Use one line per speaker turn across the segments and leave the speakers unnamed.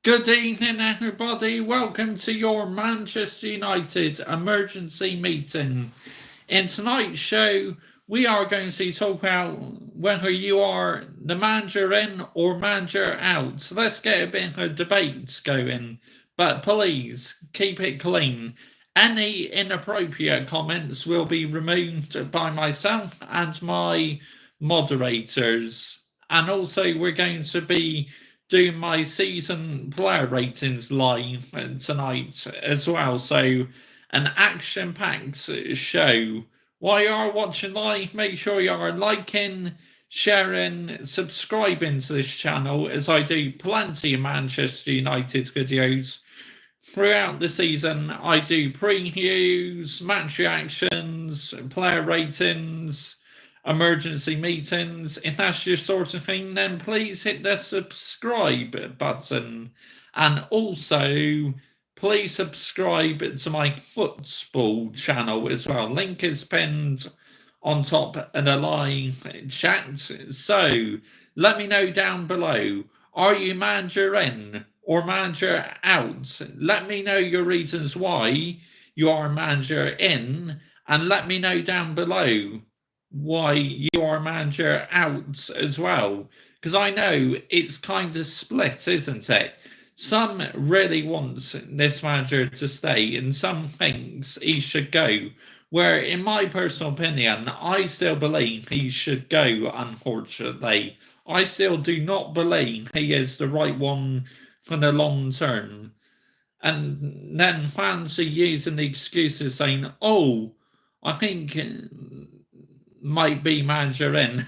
Good evening, everybody. Welcome to your Manchester United emergency meeting. In tonight's show, we are going to talk about whether you are the manager in or manager out. So let's get a bit of a debate going. But please keep it clean. Any inappropriate comments will be removed by myself and my moderators. And also, we're going to be doing my season player ratings live tonight as well. So, an action packed show. While you are watching live, make sure you are liking, sharing, subscribing to this channel, as I do plenty of Manchester United videos throughout the season. I do previews, match reactions, player ratings, emergency meetings. If that's your sort of thing, then please hit the subscribe button. And also, please subscribe to my football channel as well. Link is pinned on top of the live chat. So let me know down below. Are you manager in or manager out? Let me know your reasons why you are manager in, and let me know down below why you are manager out as well. Because I know it's kind of split, isn't it? Some really want this manager to stay, and some thinks he should go. Where, in my personal opinion, I still believe he should go, unfortunately. I still do not believe he is the right one for the long term. And then fans are using the excuses saying, oh, I think might be manager in.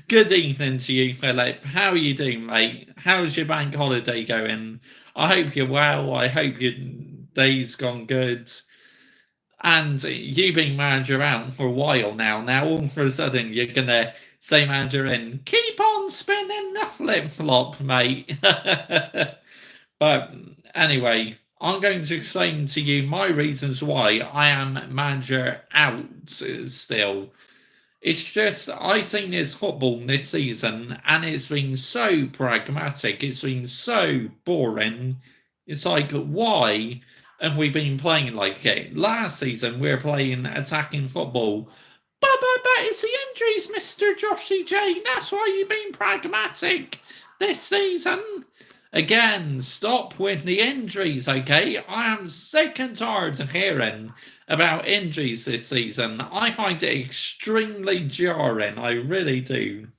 Good evening to you, Philip. How are you doing, mate? How's your bank holiday going? I hope you're well. I hope your day's gone good. And you've been manager out for a while now. Now all of a sudden you're gonna say manager in. Keep on spinning the flip-flop, mate. But anyway, I'm going to explain to you my reasons why I am manager out still. It's just, I've seen this football this season and it's been so pragmatic. It's been so boring. It's like, why have we been playing like it? Last season, we were playing attacking football. But it's the injuries, Mr. Joshy J. That's why you've been pragmatic this season. Again, stop with the injuries, okay? I am sick and tired of hearing about injuries this season. I find it extremely jarring, I really do.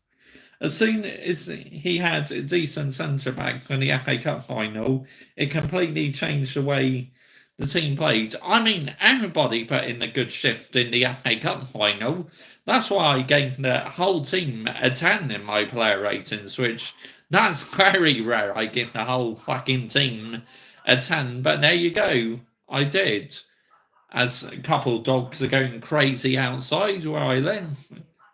As soon as he had a decent centre-back for the FA Cup final, it completely changed the way the team played. I mean, everybody put in a good shift in the FA Cup final. That's why I gave the whole team a 10 in my player ratings, which... that's very rare. I give the whole fucking team a 10, but there you go. I did. As a couple of dogs are going crazy outside where I live.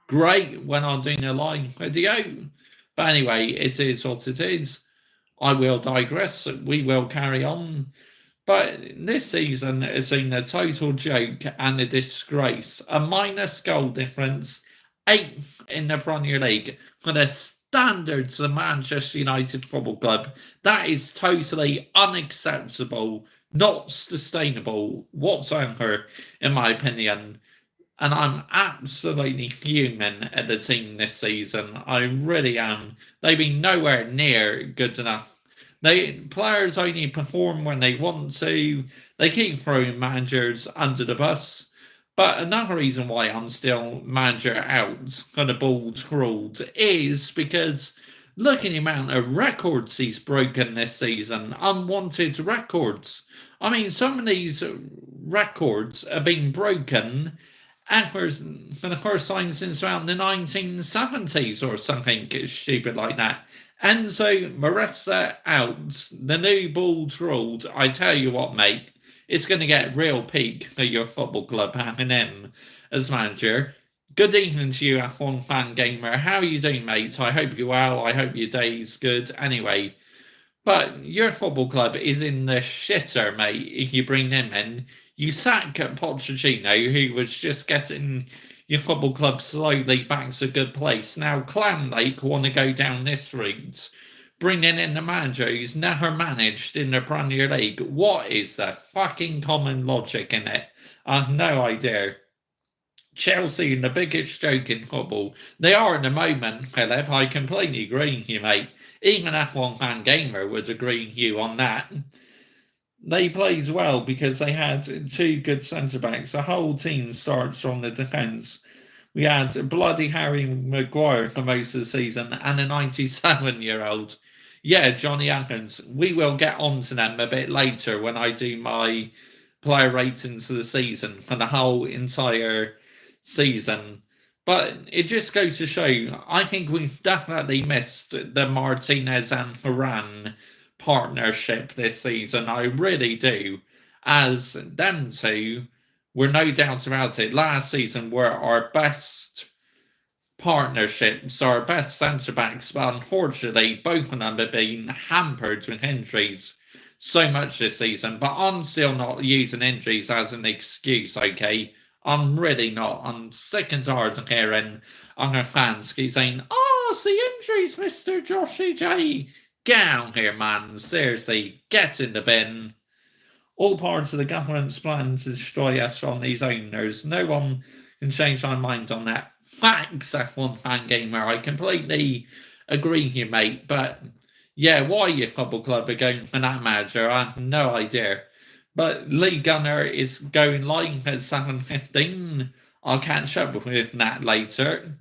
Great when I'm doing a live video. But anyway, it is what it is. I will digress. We will carry on. But this season has been a total joke and a disgrace. A minus goal difference, 8th in the Premier League for the standards of Manchester United Football Club. That is totally unacceptable, not sustainable whatsoever, in my opinion. And I'm absolutely fuming at the team this season. I really am. They've been nowhere near good enough. Players only perform when they want to. They keep throwing managers under the bus. But another reason why I'm still manager out for the bald crawled is because look at the amount of records he's broken this season. Unwanted records. I mean, some of these records have been broken for the first time since around the 1970s or something stupid like that. Enzo Maressa out. The new bald crawled. I tell you what, mate. It's going to get real peak for your football club having him as manager. Good evening to you, F1 Fan Gamer. How are you doing, mate? I hope you're well. I hope your day's good. Anyway, but your football club is in the shitter, mate, if you bring him in. You sack Pochettino, who was just getting your football club slowly back to a good place. Now, Clan Lake want to go down this route. bringing in the manager who's never managed in the Premier League. What is the fucking common logic in it? I've no idea. Chelsea, the biggest joke in football. They are in the moment, Philip. I completely agree with you, mate. Even F1 Fan Gamer would agree with you on that. They played well because they had two good centre backs. The whole team starts from the defence. We had bloody Harry Maguire for most of the season and a 97-year-old. Yeah, Johnny Atkins. We will get on to them a bit later when I do my player ratings of the season for the whole entire season. But it just goes to show, I think we've definitely missed the Martinez and Varane partnership this season. I really do. As them two were, no doubt about it, last season were our best partnerships, our best centre backs, but unfortunately, both of them have been hampered with injuries so much this season. But I'm still not using injuries as an excuse, okay? I'm really not. I'm sick and tired of hearing other fans keep saying, "Oh, it's the injuries, Mr. Joshy J." Get out here, man. Seriously, get in the bin. All parts of the government's plan to destroy us from these owners. No one can change my mind on that. Facts, F1 Fan Gamer. I completely agree with you, mate. But yeah, why your football club are going for that manager, I have no idea. But Lee Gunner is going live at 7:15. I'll catch up with that later.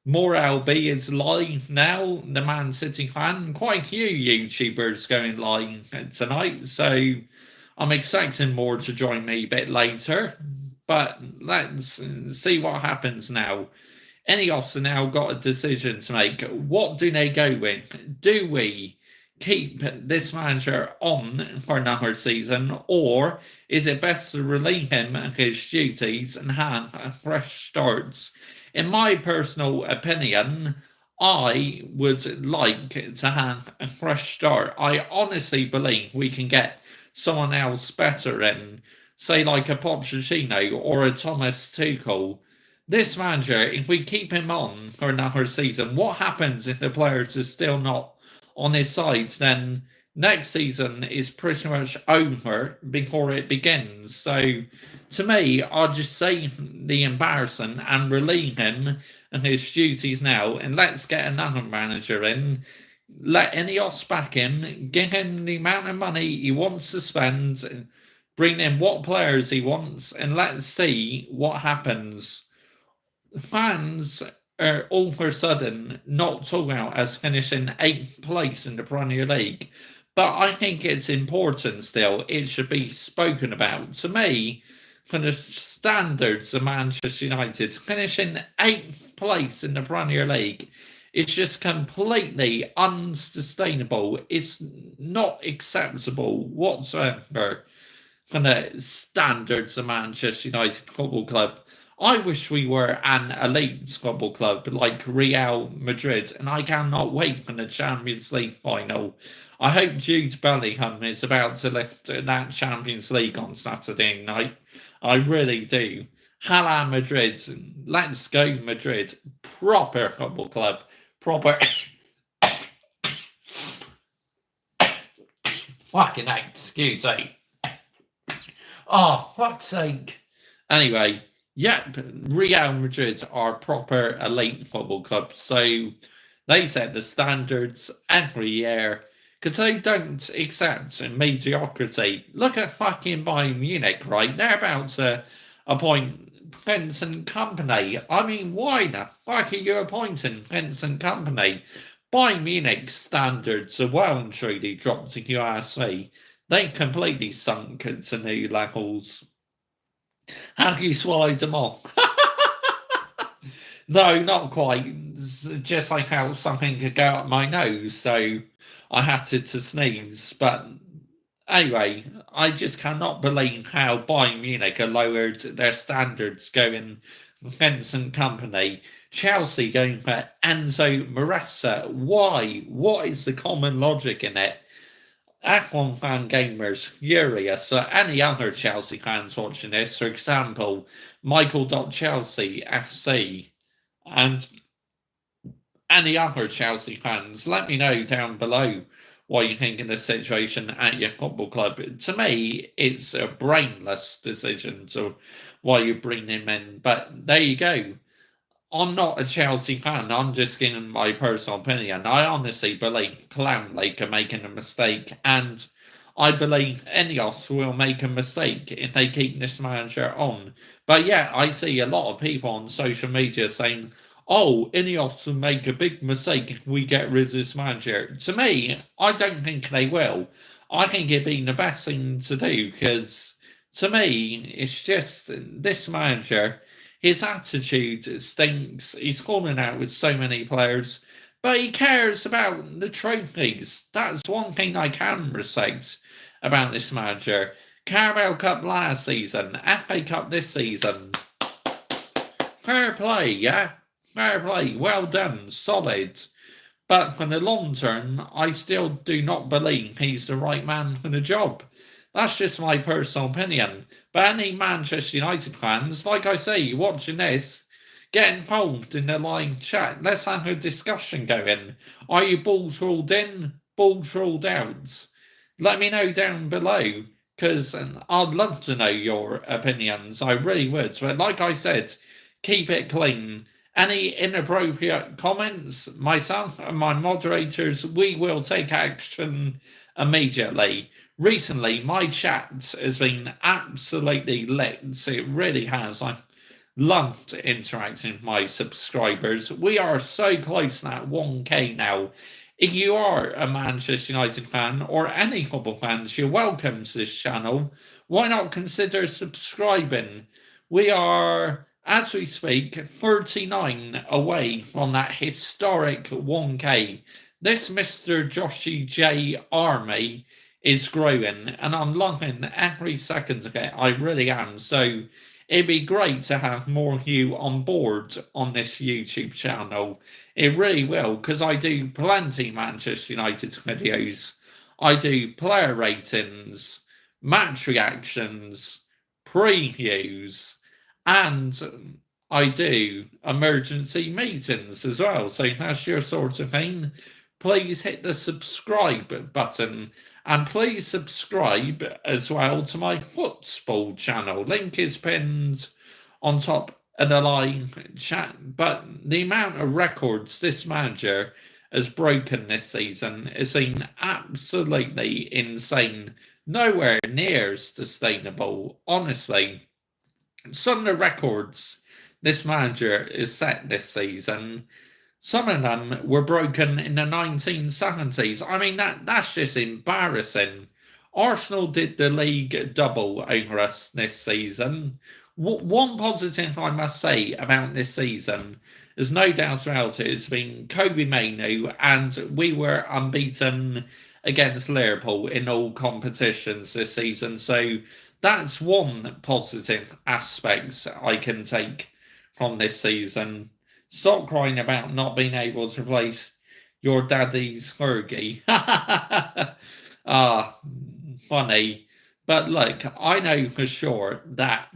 More LB is live now, the Man City fan. Quite a few YouTubers going live tonight, so I'm expecting more to join me a bit later. But let's see what happens now. Ineos now got a decision to make. What do they go with? Do we keep this manager on for another season, or is it best to relieve him of his duties and have a fresh start? In my personal opinion, I would like to have a fresh start. I honestly believe we can get someone else better in, say like a Pochettino or a Thomas Tuchel. This manager, if we keep him on for another season, what happens if the players are still not on his side? Then next season is pretty much over before it begins. So to me, I'll just save the embarrassment and relieve him of his duties now, and let's get another manager in. Let Ineos back him, give him the amount of money he wants to spend, bring in what players he wants, and let's see what happens. Fans are all of a sudden not talking about us finishing 8th place in the Premier League, but I think it's important still. It should be spoken about. To me, for the standards of Manchester United, finishing 8th place in the Premier League, it's just completely unsustainable. It's not acceptable whatsoever for the standards of Manchester United Football Club. I wish we were an elite football club like Real Madrid, and I cannot wait for the Champions League final. I hope Jude Bellingham is about to lift that Champions League on Saturday night. I really do. Hala Madrid. Let's go Madrid. Proper football club. Proper. Fucking excuse me. Oh, fuck's sake. Anyway. Yep, Real Madrid are proper elite football clubs, so they set the standards every year because they don't accept mediocrity. Look at fucking Bayern Munich, right? They're about to appoint Vincent Company. I mean, why the fuck are you appointing Vincent Company? Bayern Munich's standards are well and truly dropped, if you ask me. They've completely sunk to new levels. Have you swallowed them off? No, not quite. Just I felt something could go up my nose, so I had to sneeze. But anyway, I just cannot believe how Bayern Munich have lowered their standards going Vincent Company. Chelsea going for Enzo Maressa. Why? What is the common logic in it? F1 Fan Gamers furious. Any other Chelsea fans watching this, for example, Michael.Chelsea FC, and any other Chelsea fans, let me know down below what you think of the situation at your football club. To me, it's a brainless decision to why you bring him in. But there you go. I'm not a Chelsea fan. I'm just giving my personal opinion. I honestly believe Clown Lake are making a mistake, and I believe Ineos will make a mistake if they keep this manager on. But yeah, I see a lot of people on social media saying, "Oh, Ineos will make a big mistake if we get rid of this manager." To me, I don't think they will. I think it'd be the best thing to do because to me, it's just this manager. His attitude stinks. He's falling out with so many players, but he cares about the trophies. That's one thing I can respect about this manager. Carabao Cup last season, FA Cup this season. Fair play, yeah? Fair play. Well done. Solid. But for the long term, I still do not believe he's the right man for the job. That's just my personal opinion. But any Manchester United fans, like I say, watching this, get involved in the live chat. Let's have a discussion going. Are you balls ruled in, balls ruled out? Let me know down below, because I'd love to know your opinions. I really would. But like I said, keep it clean. Any inappropriate comments, myself and my moderators, we will take action immediately. Recently, my chat has been absolutely lit. It really has. I've loved interacting with my subscribers. We are so close to that 1K now. If you are a Manchester United fan or any football fans, you're welcome to this channel. Why not consider subscribing? We are, as we speak, 39 away from that historic 1K. This Mr. Joshy J army is growing, and I'm loving every second of it. I really am. So it'd be great to have more of you on board on this YouTube channel. It really will, because I do plenty Manchester United videos. I do player ratings, match reactions, previews, and I do emergency meetings as well. So if that's your sort of thing, please hit the subscribe button. And please subscribe as well to my football channel. Link is pinned on top of the live chat. But the amount of records this manager has broken this season has been absolutely insane. Nowhere near sustainable, honestly. Some of the records this manager has set this season, some of them were broken in the 1970s. I mean, that's just embarrassing. Arsenal did the league double over us this season. One positive I must say about this season is no doubt about it, it's been Kobe Mainu, and we were unbeaten against Liverpool in all competitions this season. So that's one positive aspect I can take from this season. Stop crying about not being able to replace your daddy's Fergie. Funny. But look, I know for sure that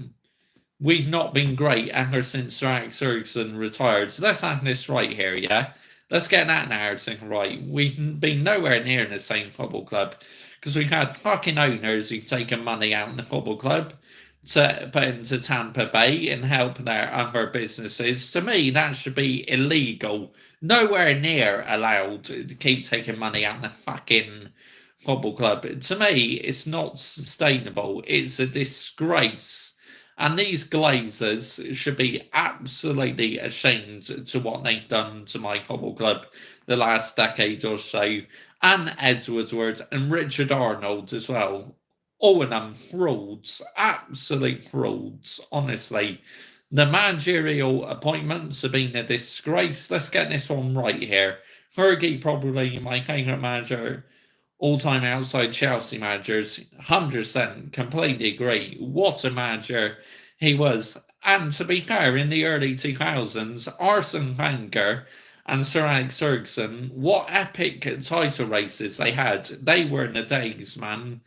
we've not been great ever since Sir Alex Ferguson retired. So let's have this right here, yeah? Let's get that narrative right. We've been nowhere near the same football club because we've had fucking owners who've taken money out in the football club to put into Tampa Bay and help their other businesses. To me, that should be illegal. Nowhere near allowed to keep taking money out of the fucking football club. To me, it's not sustainable. It's a disgrace. And these Glazers should be absolutely ashamed to what they've done to my football club the last decade or so. And Ed Woodward and Richard Arnold as well. All of them frauds, absolute frauds, honestly. The managerial appointments have been a disgrace. Let's get this one right here. Fergie, probably my favourite manager, all-time outside Chelsea managers, 100% completely agree. What a manager he was. And to be fair, in the early 2000s, Arsene Wenger and Sir Alex Ferguson, what epic title races they had. They were in the days, man.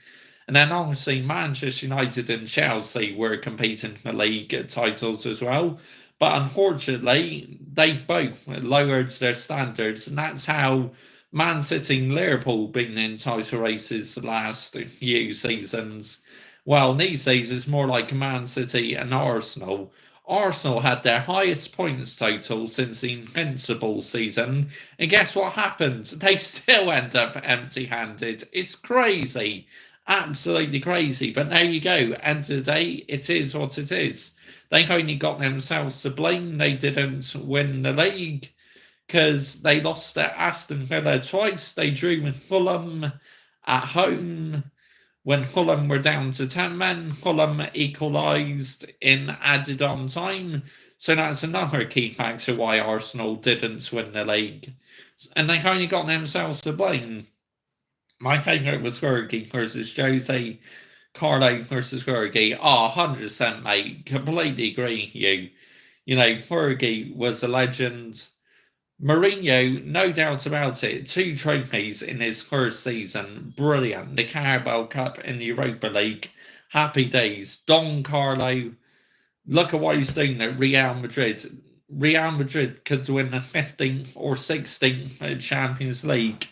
And then obviously Manchester United and Chelsea were competing for league titles as well. But unfortunately, they've both lowered their standards, and that's how Man City and Liverpool been in title races the last few seasons. Well, these days it's more like Man City and Arsenal. Arsenal had their highest points total since the Invincible season, and guess what happens? They still end up empty handed. It's crazy. Absolutely crazy. But there you go. End of the day, it is what it is. They only got themselves to blame. They didn't win the league because they lost at Aston Villa twice. They drew with Fulham at home when Fulham were down to 10 men. Fulham equalised in added on time. So that's another key factor why Arsenal didn't win the league. And they only got themselves to blame. My favourite was Fergie versus Jose. Carlo versus Fergie. 100%, mate. Completely agree with you. You know, Fergie was a legend. Mourinho, no doubt about it, 2 trophies in his first season. Brilliant. The Carabao Cup and the Europa League. Happy days. Don Carlo, look at what he's doing at Real Madrid. Real Madrid could win the 15th or 16th Champions League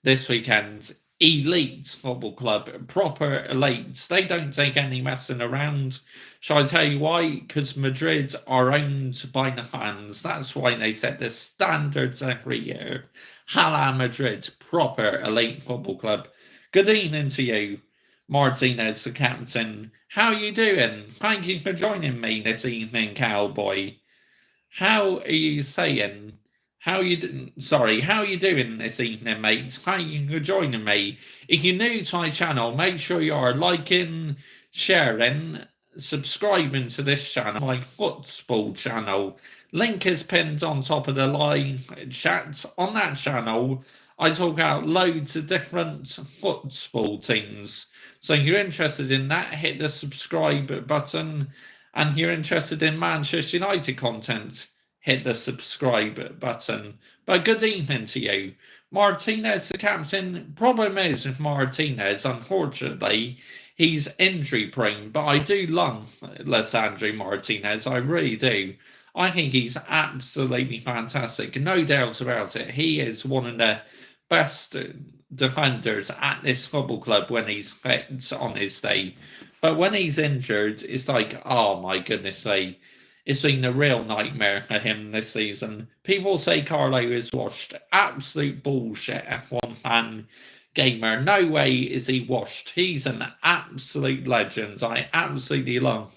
this weekend. Elite football club, proper elites. They don't take any messing around. Shall I tell you why? Because Madrid are owned by the fans. That's why they set the standards every year. Hala Madrid, proper elite football club. Good evening to you, Martinez, the captain. How are you doing? Thank you for joining me this evening, cowboy. How are you saying? How you doing this evening, mate? Thank you for joining me. If you're new to my channel, make sure you are liking, sharing, subscribing to this channel, my football channel. Link is pinned on top of the live chat. On that channel, I talk about loads of different football teams. So if you're interested in that, hit the subscribe button. And if you're interested in Manchester United content, hit the subscribe button. But good evening to you. Martinez, the captain. Problem is with Martinez, unfortunately, he's injury prone, but I do love Lisandro Martinez. I really do. I think he's absolutely fantastic. No doubt about it. He is one of the best defenders at this football club when he's fit on his day. But when he's injured, it's like, oh my goodness sake. It's been a real nightmare for him this season. People say Carlo is washed. Absolute bullshit, F1 fan gamer. No way is he washed. He's an absolute legend. I absolutely love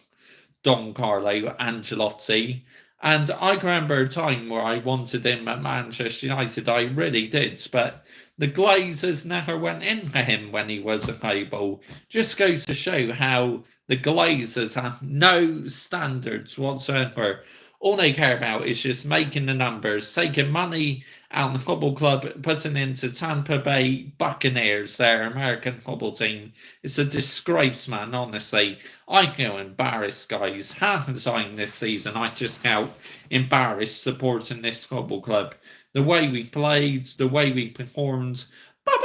Don Carlo Ancelotti. And I can remember a time where I wanted him at Manchester United. I really did. But the Glazers never went in for him when he was available. Just goes to show how the Glazers have no standards whatsoever. All they care about is just making the numbers, taking money out of the football club, putting into Tampa Bay Buccaneers, their American football team. It's a disgrace, man, honestly. I feel embarrassed, guys. Half the time this season, I just felt embarrassed supporting this football club. The way we played, the way we performed. But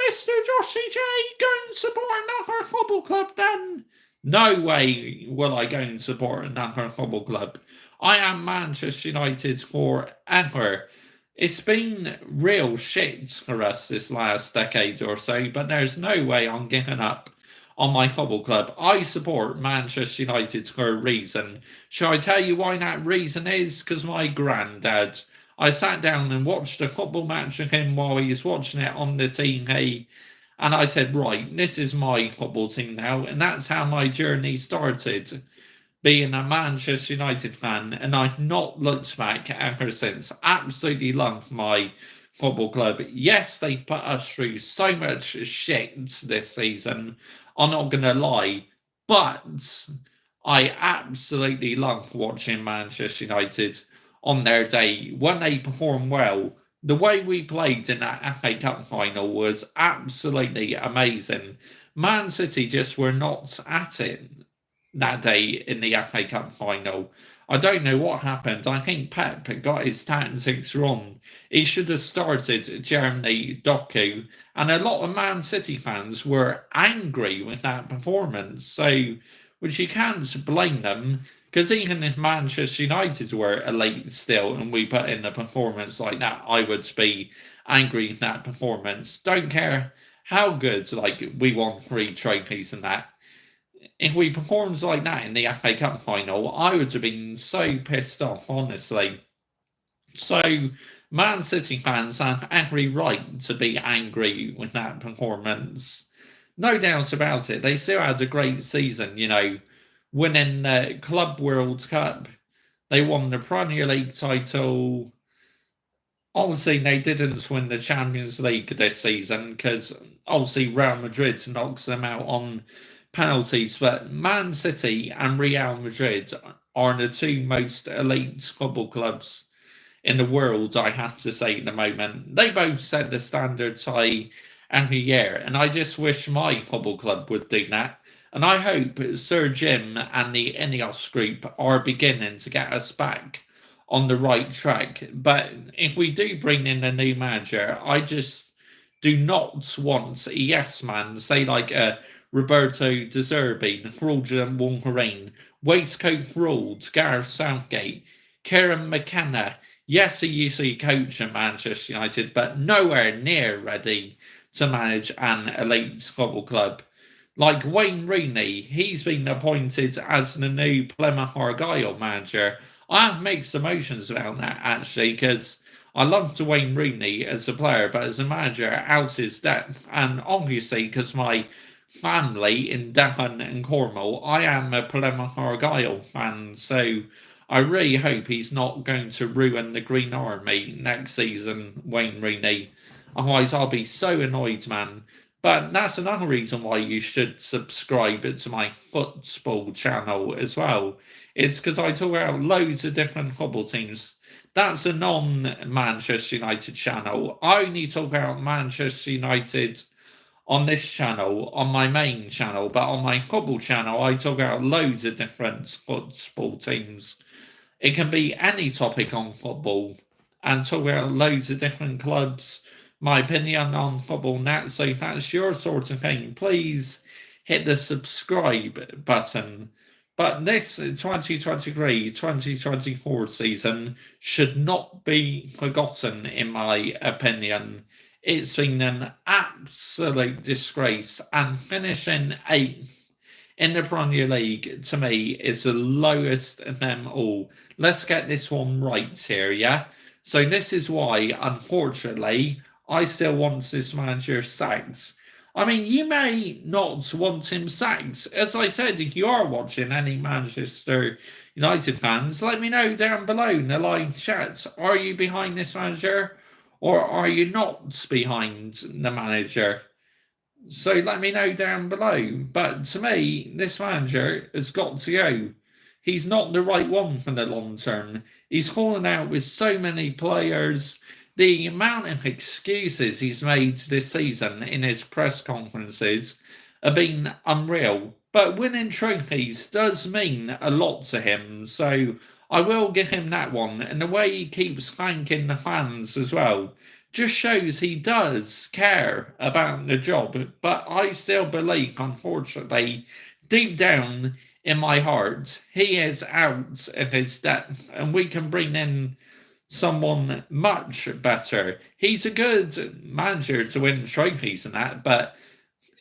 Mr. Joshy J, go and support another football club then. No way will I go and support another football club. I am Manchester United forever. It's been real shit for us this last decade or so, but there's no way I'm giving up on my football club. I support Manchester United for a reason. Shall I tell you why that reason is? Because my granddad. I sat down and watched a football match with him while he was watching it on the TV. And I said, right, this is my football team now. And that's how my journey started, being a Manchester United fan. And I've not looked back ever since. Absolutely love my football club. Yes, they've put us through so much shit this season. I'm not going to lie. But I absolutely love watching Manchester United on their day when they perform well. The way we played in that FA Cup final was absolutely amazing. Man City just were not at it that day in the FA Cup final. I don't know what happened. I think Pep got his tactics wrong. He should have started Jeremy Doku, and a lot of Man City fans were angry with that performance. So, which you can't blame them. Because even if Manchester United were elite still and we put in a performance like that, I would be angry with that performance. Don't care how good, like, we won 3 trophies and that. If we performed like that in the FA Cup final, I would have been so pissed off, honestly. So, Man City fans have every right to be angry with that performance. No doubt about it. They still had a great season, winning the Club World Cup. They won the Premier League title. Obviously, they didn't win the Champions League this season because obviously Real Madrid knocks them out on penalties. But Man City and Real Madrid are the two most elite football clubs in the world, I have to say, at the moment. They both set the standards high every year, and I just wish my football club would do that. And I hope Sir Jim and the Ineos group are beginning to get us back on the right track. But if we do bring in a new manager, I just do not want a yes man, say like a Roberto De Zerbi, fraudulent Wolverine, waistcoat fraud, Gareth Southgate, Kieran McKenna. Yes, he used to coach at Manchester United, but nowhere near ready to manage an elite football club. Like Wayne Rooney, he's been appointed as the new Plymouth Argyle manager. I have mixed emotions about that, actually, because I loved Wayne Rooney as a player, but as a manager, out his depth. And obviously, because my family in Devon and Cornwall, I am a Plymouth Argyle fan, so I really hope he's not going to ruin the Green Army next season, Wayne Rooney. Otherwise, I'll be so annoyed, man. But that's another reason why you should subscribe to my football channel as well. It's because I talk about loads of different football teams. That's a non-Manchester United channel. I only talk about Manchester United on this channel, on my main channel, but on my football channel, I talk about loads of different football teams. It can be any topic on football and talk about loads of different clubs, my opinion on football net. So if that's your sort of thing, please hit the subscribe button. But this 2023-2024 season should not be forgotten, in my opinion. It's been an absolute disgrace, and finishing 8th in the Premier League, to me, is the lowest of them all. Let's get this one right here, yeah? So this is why, unfortunately, I still want this manager sacked. I mean, you may not want him sacked. As I said, if you are watching, any Manchester United fans, let me know down below in the live chat. Are you behind this manager, or are you not behind the manager? So let me know down below. But to me, this manager has got to go. He's not the right one for the long term. He's fallen out with so many players. The amount of excuses he's made this season in his press conferences have been unreal. But winning trophies does mean a lot to him. So I will give him that one. And the way he keeps thanking the fans as well just shows he does care about the job. But I still believe, unfortunately, deep down in my heart, he is out of his depth, and we can bring in someone much better. He's a good manager to win trophies and that, but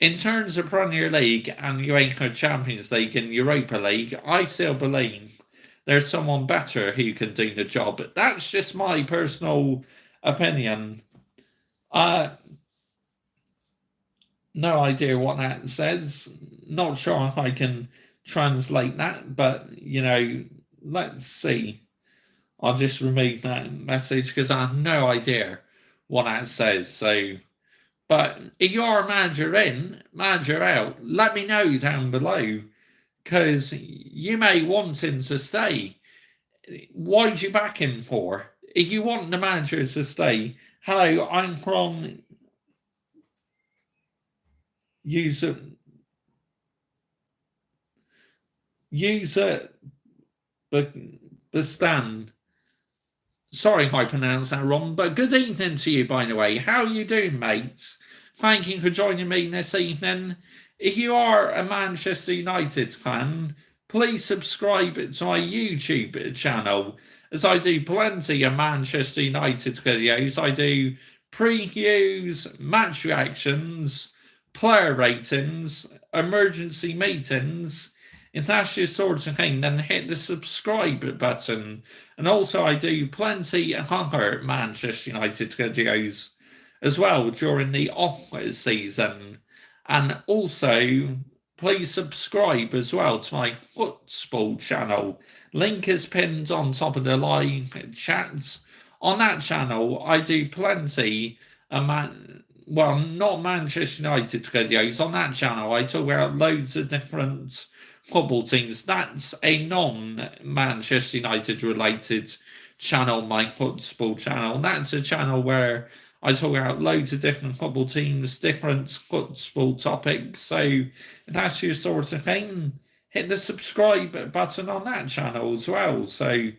in terms of Premier League and UEFA Champions League and Europa League, I still believe there's someone better who can do the job. That's just my personal opinion. No idea what that says. Not sure if I can translate that, but let's see. I'll just remove that message because I have no idea what that says. So, but if you're a manager in, manager out, let me know down below because you may want him to stay. Why'd you back him for? If you want the manager to stay, hello, I'm from user Bastan. Sorry if I pronounced that wrong, but good evening to you, by the way. How are you doing, mates? Thank you for joining me this evening. If you are a Manchester United fan, please subscribe to my YouTube channel, as I do plenty of Manchester United videos. I do previews, match reactions, player ratings, emergency meetings. If that's your sort of thing, then hit the subscribe button. And also, I do plenty of other Manchester United videos as well during the off season. And also, please subscribe as well to my football channel. Link is pinned on top of the live chat. On that channel, I do plenty of not Manchester United videos. On that channel, I talk about loads of different football teams. That's a non-Manchester United related channel, my football channel. That's a channel where I talk about loads of different football teams, different football topics. So if that's your sort of thing, hit the subscribe button on that channel as well. So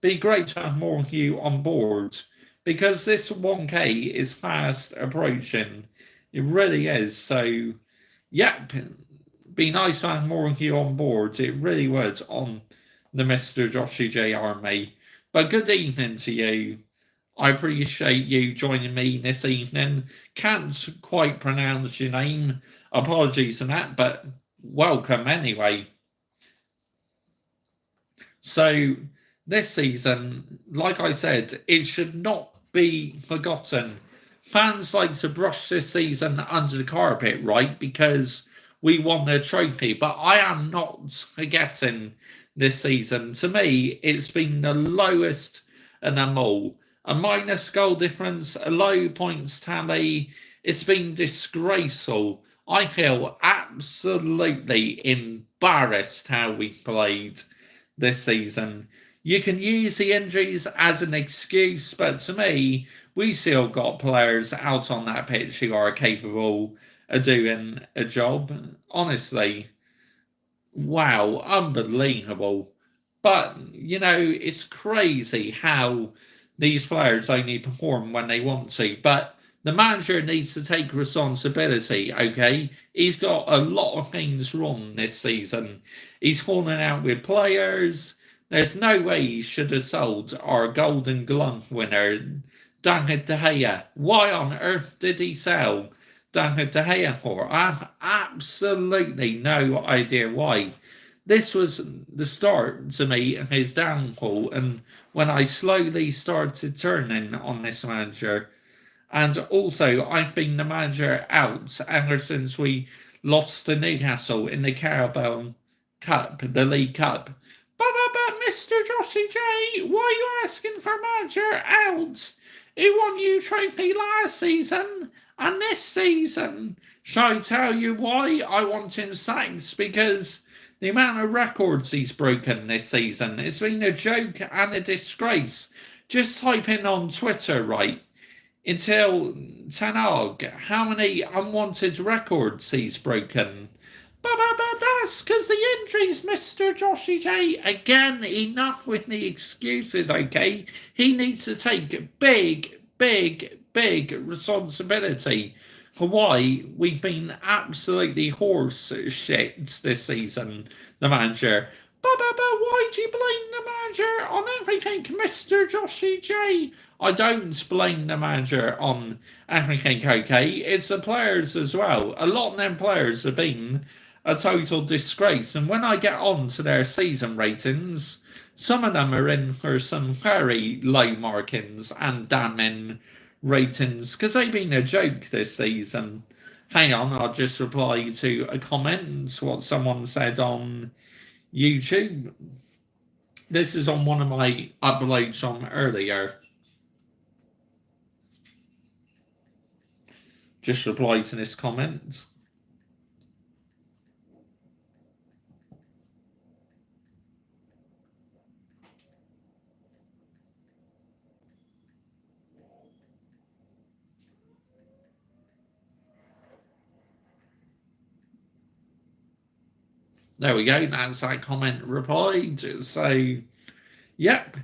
be great to have more of you on board, because this 1K is fast approaching. It really is. So, yep, be nice to have more of you on board. It really would, on the Mr. Joshy J Army. But good evening to you. I appreciate you joining me this evening. Can't quite pronounce your name. Apologies for that, but welcome anyway. So, this season, like I said, it should not be forgotten. Fans like to brush this season under the carpet, right? Because we won the trophy. But I am not forgetting this season. To me, it's been the lowest of them all. A minus goal difference, a low points tally. It's been disgraceful. I feel absolutely embarrassed how we played this season. You can use the injuries as an excuse, but to me, we still got players out on that pitch who are capable of doing a job. Honestly, wow, unbelievable. But, it's crazy how these players only perform when they want to. But the manager needs to take responsibility, okay? He's got a lot of things wrong this season. He's falling out with players. There's no way he should have sold our Golden Glove winner, David De Gea. Why on earth did he sell David De Gea for? I have absolutely no idea why. This was the start, to me, of his downfall, and when I slowly started turning on this manager. And also, I've been the manager out ever since we lost to Newcastle in the Carabao Cup, the League Cup. But Mr. Joshy J, why are you asking for manager out? He won you trophy last season and this season. Shall I tell you why I want him sacked? Because the amount of records he's broken this season, it's been a joke and a disgrace. Just type in on Twitter, right, until Ten Hag, how many unwanted records he's broken. But that's because the injuries, Mr. Joshy J. Again, enough with the excuses, okay? He needs to take big responsibility for why we've been absolutely horse shit this season, the manager. But why do you blame the manager on everything, Mr. Joshy J? I don't blame the manager on everything, okay? It's the players as well. A lot of them players have been a total disgrace. And when I get on to their season ratings, some of them are in for some very low markings and damning ratings because they've been a joke this season. Hang on, I'll just reply to a comment, what someone said on YouTube. This is on one of my uploads from earlier. Just reply to this comment. There we go. That's that comment replied. So, yep.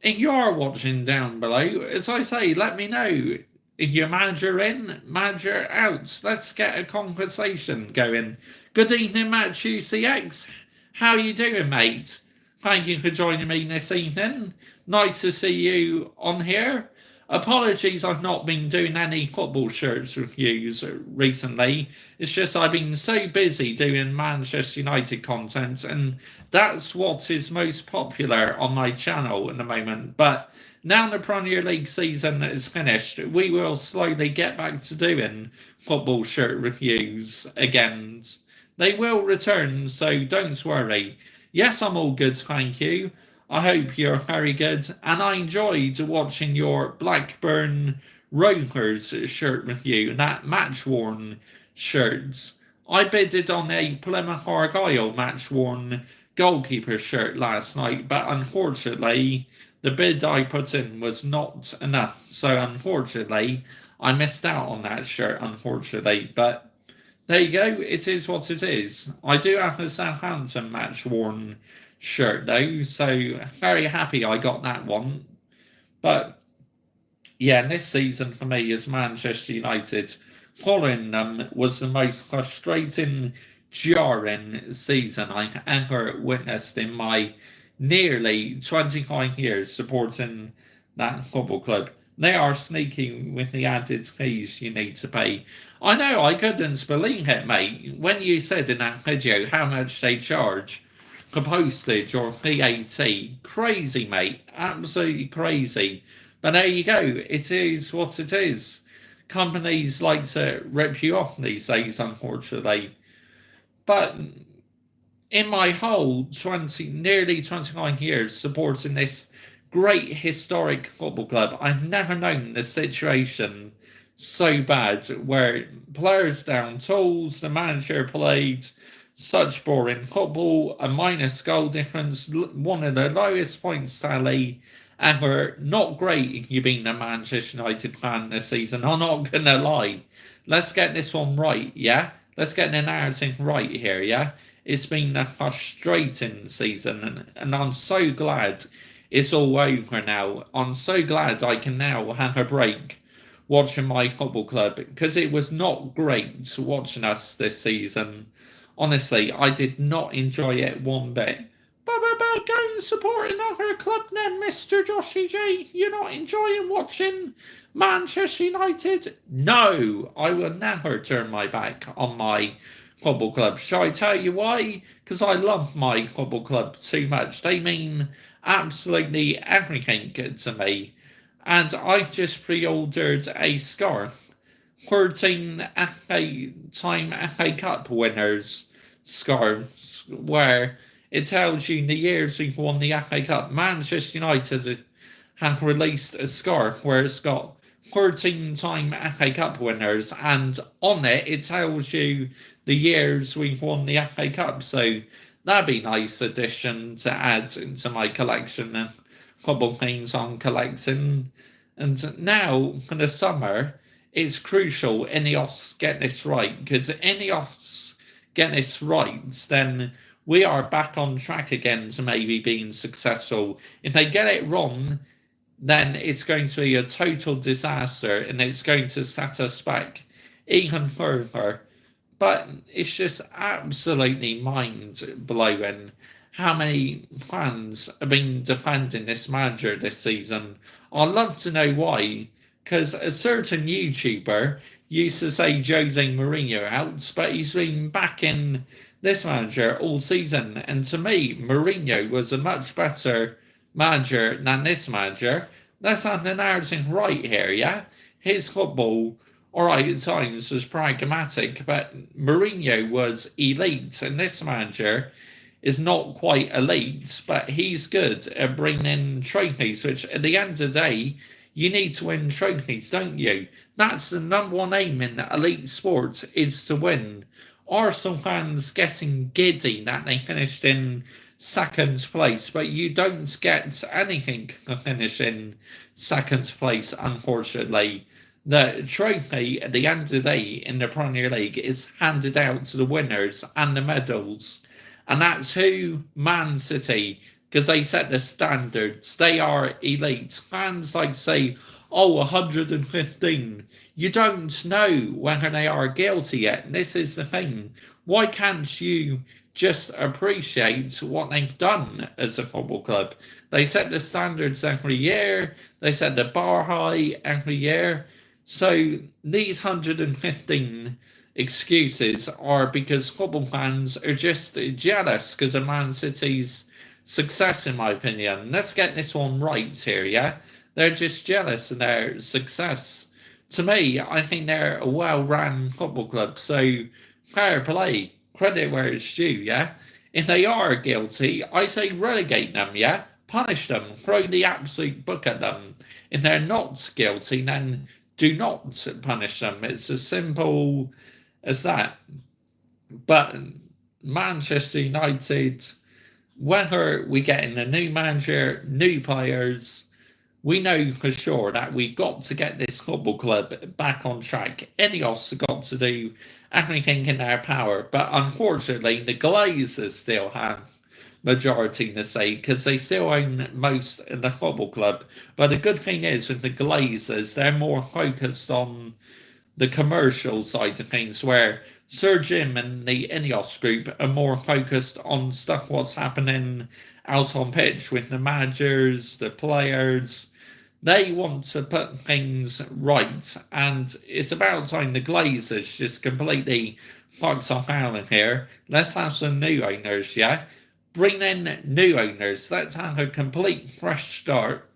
If you are watching down below, as I say, let me know. If you're manager in, manager out. Let's get a conversation going. Good evening, Matt UCX. How you doing, mate? Thank you for joining me this evening. Nice to see you on here. Apologies, I've not been doing any football shirts reviews recently. It's just I've been so busy doing Manchester United content, and that's what is most popular on my channel at the moment. But now the Premier League season is finished, we will slowly get back to doing football shirt reviews again. They will return, so don't worry. Yes, I'm all good, thank you. I hope you're very good, and I enjoyed watching your Blackburn Rovers shirt review, that match-worn shirts. I bidded on a Plymouth Argyle match-worn goalkeeper shirt last night, but unfortunately, the bid I put in was not enough. So unfortunately, I missed out on that shirt, unfortunately. But there you go, it is what it is. I do have a Southampton match-worn shirt though, so very happy I got that one. But yeah, this season for me as Manchester United, following them was the most frustrating, jarring season I've ever witnessed in my nearly 25 years supporting that football club. They are sneaky with the added fees you need to pay. I know, I couldn't believe it, mate. When you said in that video how much they charge for postage or VAT, crazy, mate. Absolutely crazy. But there you go. It is what it is. Companies like to rip you off these days, unfortunately. But in my whole nearly 29 years supporting this great historic football club, I've never known the situation so bad where players down tools, the manager played such boring football, a minus goal difference, one of the lowest points tally ever. Not great if you've been a Manchester United fan this season. I'm not gonna lie. Let's get this one right, yeah? Let's get the narrative right here, yeah? It's been a frustrating season, and I'm so glad it's all over now. I'm so glad I can now have a break watching my football club, because it was not great watching us this season. Honestly, I did not enjoy it one bit. But go and support another club then, Mr. Joshy J. You're not enjoying watching Manchester United? No, I will never turn my back on my football club. Shall I tell you why? Because I love my football club too much. They mean absolutely everything to me. And I've just pre-ordered a scarf. 13 FA Cup winners scarves, where it tells you the years we've won the FA Cup. Manchester United have released a scarf where it's got 13-time FA Cup winners, and on it tells you the years we've won the FA Cup. So that'd be a nice addition to add into my collection of football things I'm collecting. And now for the summer, it's crucial Ineos get this right, because Ineos get this right, then we are back on track again to maybe being successful. If they get it wrong, then it's going to be a total disaster, and it's going to set us back even further. But it's just absolutely mind-blowing how many fans have been defending this manager this season. I'd love to know why, because a certain YouTuber used to say Jose Mourinho out, but he's been backing this manager all season. And to me, Mourinho was a much better manager than this manager. Let's have the narrative right here, yeah? His football, alright, at times was pragmatic, but Mourinho was elite, and this manager is not quite elite, but he's good at bringing in trophies, which at the end of the day, you need to win trophies, don't you? That's the number one aim in elite sport, is to win. Arsenal fans getting giddy that they finished in second place, but you don't get anything for finishing second place, unfortunately. The trophy at the end of the day in the Premier League is handed out to the winners and the medals. And that's who? Man City, because they set the standards. They are elite. Fans like to say, oh, 115. You don't know whether they are guilty yet. This is the thing. Why can't you just appreciate what they've done as a football club. They set the standards every year, they set the bar high every year. So these 115 excuses are because football fans are just jealous because of Man City's success, in my opinion. Let's get this one right here, yeah? They're just jealous of their success. To me, I think they're a well-run football club, so fair play, credit where it's due, yeah? If they are guilty, I say relegate them, yeah? Punish them, throw the absolute book at them. If they're not guilty, then do not punish them. It's as simple as that. But Manchester United, whether we get in a new manager, new players, we know for sure that we've got to get this football club back on track. Ineos have got to do everything in their power, but unfortunately, the Glazers still have majority in the say because they still own most of the football club. But the good thing is with the Glazers, they're more focused on the commercial side of things, where Sir Jim and the Ineos group are more focused on stuff what's happening out on pitch with the managers, the players. They want to put things right, and it's about time the Glazers just completely fucks off out of here. Let's have some new owners, yeah? Bring in new owners. Let's have a complete fresh start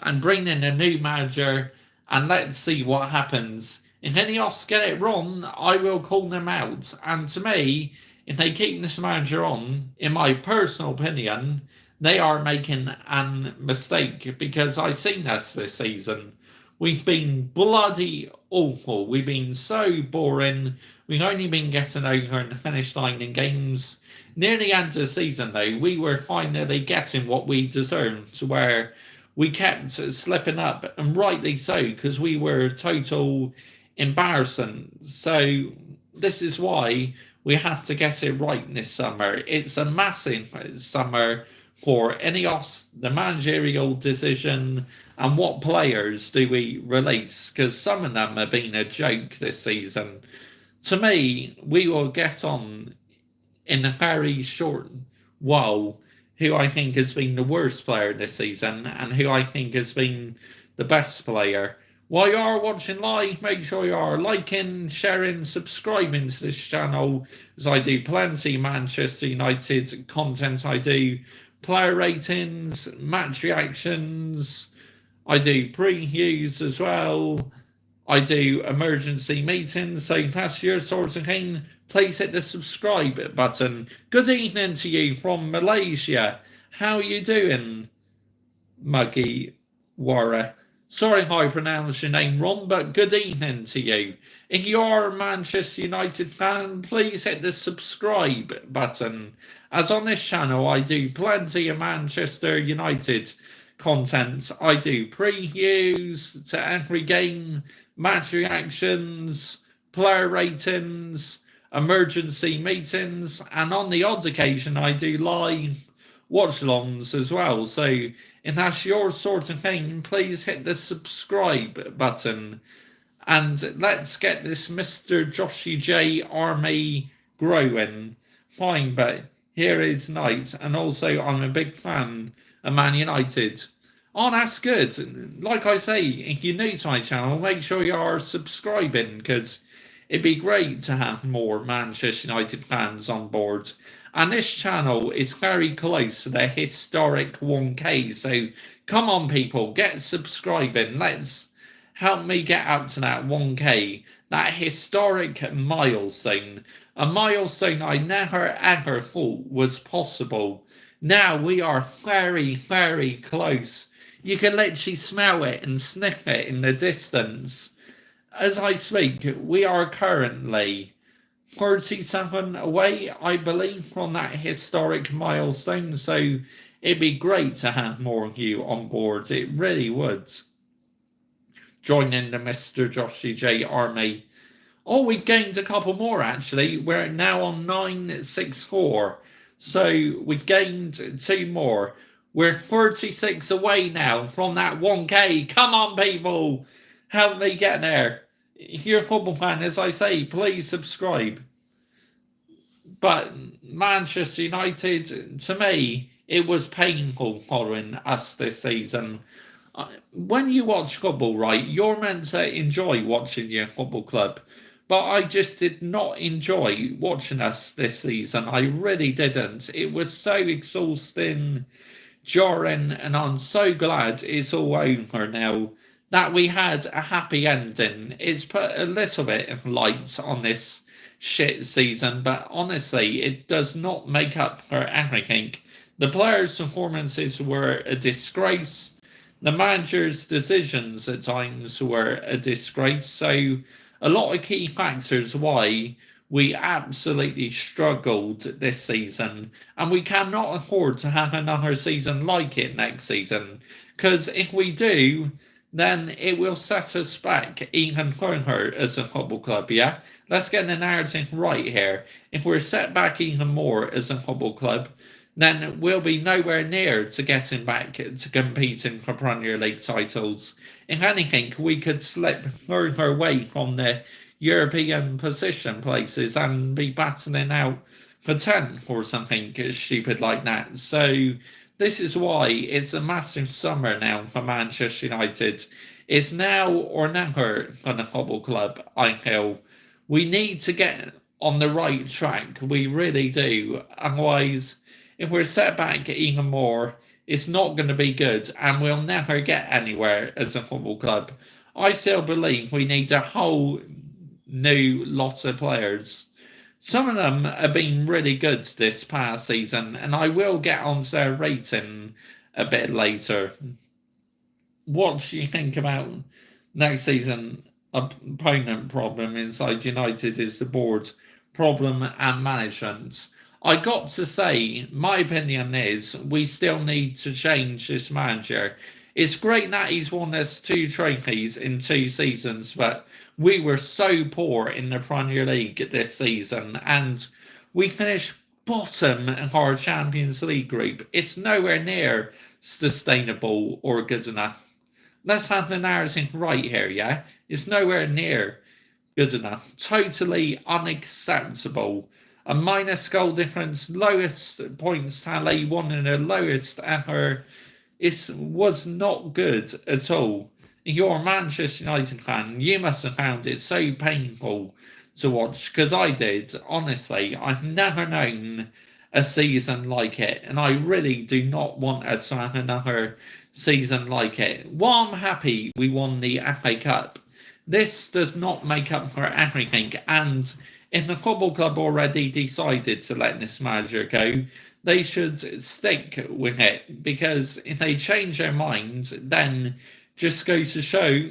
and bring in a new manager, and let's see what happens. If any offs get it wrong, I will call them out. And to me, if they keep this manager on, in my personal opinion, they are making a mistake, because I've seen this season. We've been bloody awful. We've been so boring. We've only been getting over in the finish line in games. Near the end of the season, though, we were finally getting what we deserved, where we kept slipping up, and rightly so, because we were total embarrassing. So this is why we have to get it right this summer. It's a massive summer for Ineos, the managerial decision, and what players do we release, because some of them have been a joke this season. To me, we will get on in a very short while who I think has been the worst player this season and who I think has been the best player. While you are watching live, make sure you are liking, sharing, subscribing to this channel, as I do plenty Manchester United content. I do player ratings, match reactions, I do previews as well, I do emergency meetings. So if that's your sort of thing, please hit the subscribe button. Good evening to you from Malaysia. How you doing, Muggy Wara? Sorry if I pronounced your name wrong, but good evening to you. If you are a Manchester United fan, please hit the subscribe button, as on this channel I do plenty of Manchester United content. I do previews to every game, match reactions, player ratings, emergency meetings, and on the odd occasion I do live watch-alongs as well. So if that's your sort of thing, please hit the subscribe button, and let's get this Mr. Joshy J army growing. Fine, but here is Knight, and also I'm a big fan of Man United. Oh, that's good. Like I say, if you're new to my channel, make sure you are subscribing, because it'd be great to have more Manchester United fans on board. And this channel is very close to the historic 1K. So come on, people, get subscribing. Let's help me get up to that 1K, that historic milestone. A milestone I never ever thought was possible. Now we are very, very close. You can literally smell it and sniff it in the distance. As I speak, we are currently 37 away, I believe, from that historic milestone. So it'd be great to have more of you on board. It really would. Join in the Mr. Joshy J army. Oh, we've gained a couple more, actually. We're now on 964. So we've gained 2 more. We're 36 away now from that 1K. Come on, people. Help me get there. If you're a football fan, as I say, please subscribe. But Manchester United, to me, it was painful following us this season. When you watch football, right, you're meant to enjoy watching your football club. But I just did not enjoy watching us this season. I really didn't. It was so exhausting, jarring, and I'm so glad it's all over now. That we had a happy ending. It's put a little bit of light on this shit season, but honestly, it does not make up for everything. The players' performances were a disgrace. The manager's decisions at times were a disgrace. So, a lot of key factors why we absolutely struggled this season, and we cannot afford to have another season like it next season. Because if we do, then it will set us back even further as a football club, yeah? Let's get the narrative right here. If we're set back even more as a football club, then we'll be nowhere near to getting back to competing for Premier League titles. If anything, we could slip further away from the European position places and be battling out for 10th or something stupid like that. So this is why it's a massive summer now for Manchester United. It's now or never for the football club, I feel. We need to get on the right track. We really do. Otherwise, if we're set back even more, it's not going to be good and we'll never get anywhere as a football club. I still believe we need a whole new lot of players. Some of them have been really good this past season, and I will get onto their rating a bit later. What do you think about next season? Opponent problem inside United is the board problem and management. I got to say, my opinion is we still need to change this manager. It's great that he's won us 2 trophies in 2 seasons, but we were so poor in the Premier League this season, and we finished bottom of our Champions League group. It's nowhere near sustainable or good enough. Let's have the narrative right here, yeah? It's nowhere near good enough. Totally unacceptable. A minus goal difference, lowest points tally, one of the lowest ever. It was not good at all. If you're a Manchester United fan, you must have found it so painful to watch, because I did. Honestly, I've never known a season like it, and I really do not want us to have another season like it. While I'm happy we won the FA Cup, this does not make up for everything, and if the football club already decided to let this manager go, they should stick with it, because if they change their minds, then just goes to show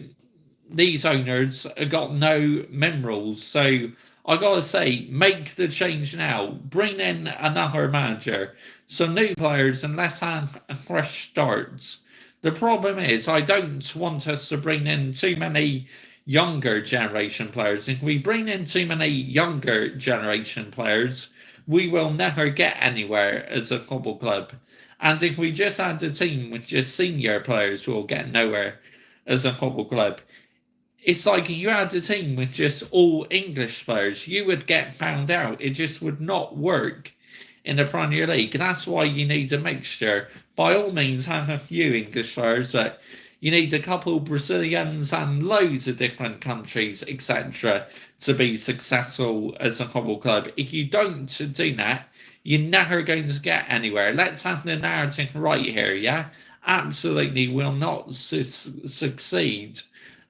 these owners have got no minerals. So I gotta say, make the change now. Bring in another manager, some new players, and let's have a fresh start. The problem is, I don't want us to bring in too many younger generation players. If we bring in too many younger generation players, we will never get anywhere as a football club. And if we just had a team with just senior players, we'll get nowhere as a football club. It's like if you had a team with just all English players, you would get found out. It just would not work in the Premier League. That's why you need a mixture. By all means, have a few English players, but you need a couple Brazilians and loads of different countries, etc., to be successful as a football club. If you don't do that, you're never going to get anywhere. Let's have the narrative right here, yeah? Absolutely will not succeed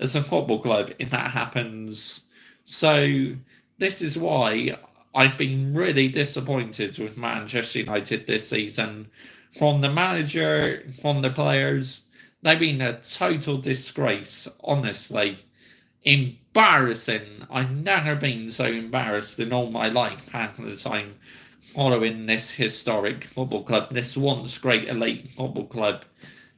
as a football club if that happens. So this is why I've been really disappointed with Manchester United this season. From the manager, from the players, they've been a total disgrace, honestly. Embarrassing. I've never been so embarrassed in all my life half of the time following this historic football club, this once great elite football club.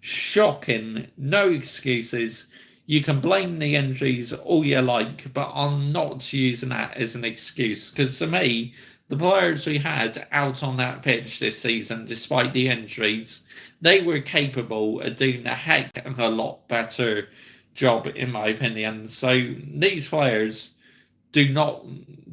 Shocking. No excuses. You can blame the injuries all you like, but I'm not using that as an excuse, because to me, the players we had out on that pitch this season, despite the injuries, they were capable of doing a heck of a lot better job, in my opinion. So these players do not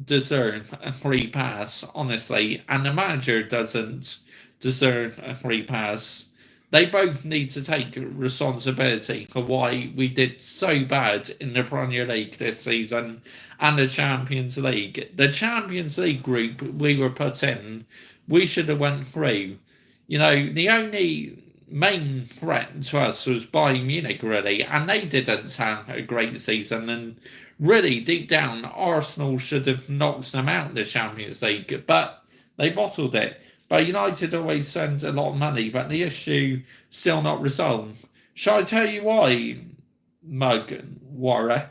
deserve a free pass, honestly, and the manager doesn't deserve a free pass. They both need to take responsibility for why we did so bad in the Premier League this season and the Champions League. The Champions League group we were put in, we should have went through. The only main threat to us was Bayern Munich, really, and they didn't have a great season. And really, deep down, Arsenal should have knocked them out in the Champions League, but they bottled it. But United always spend a lot of money, but the issue still not resolved. Shall I tell you why, Muggy Warren?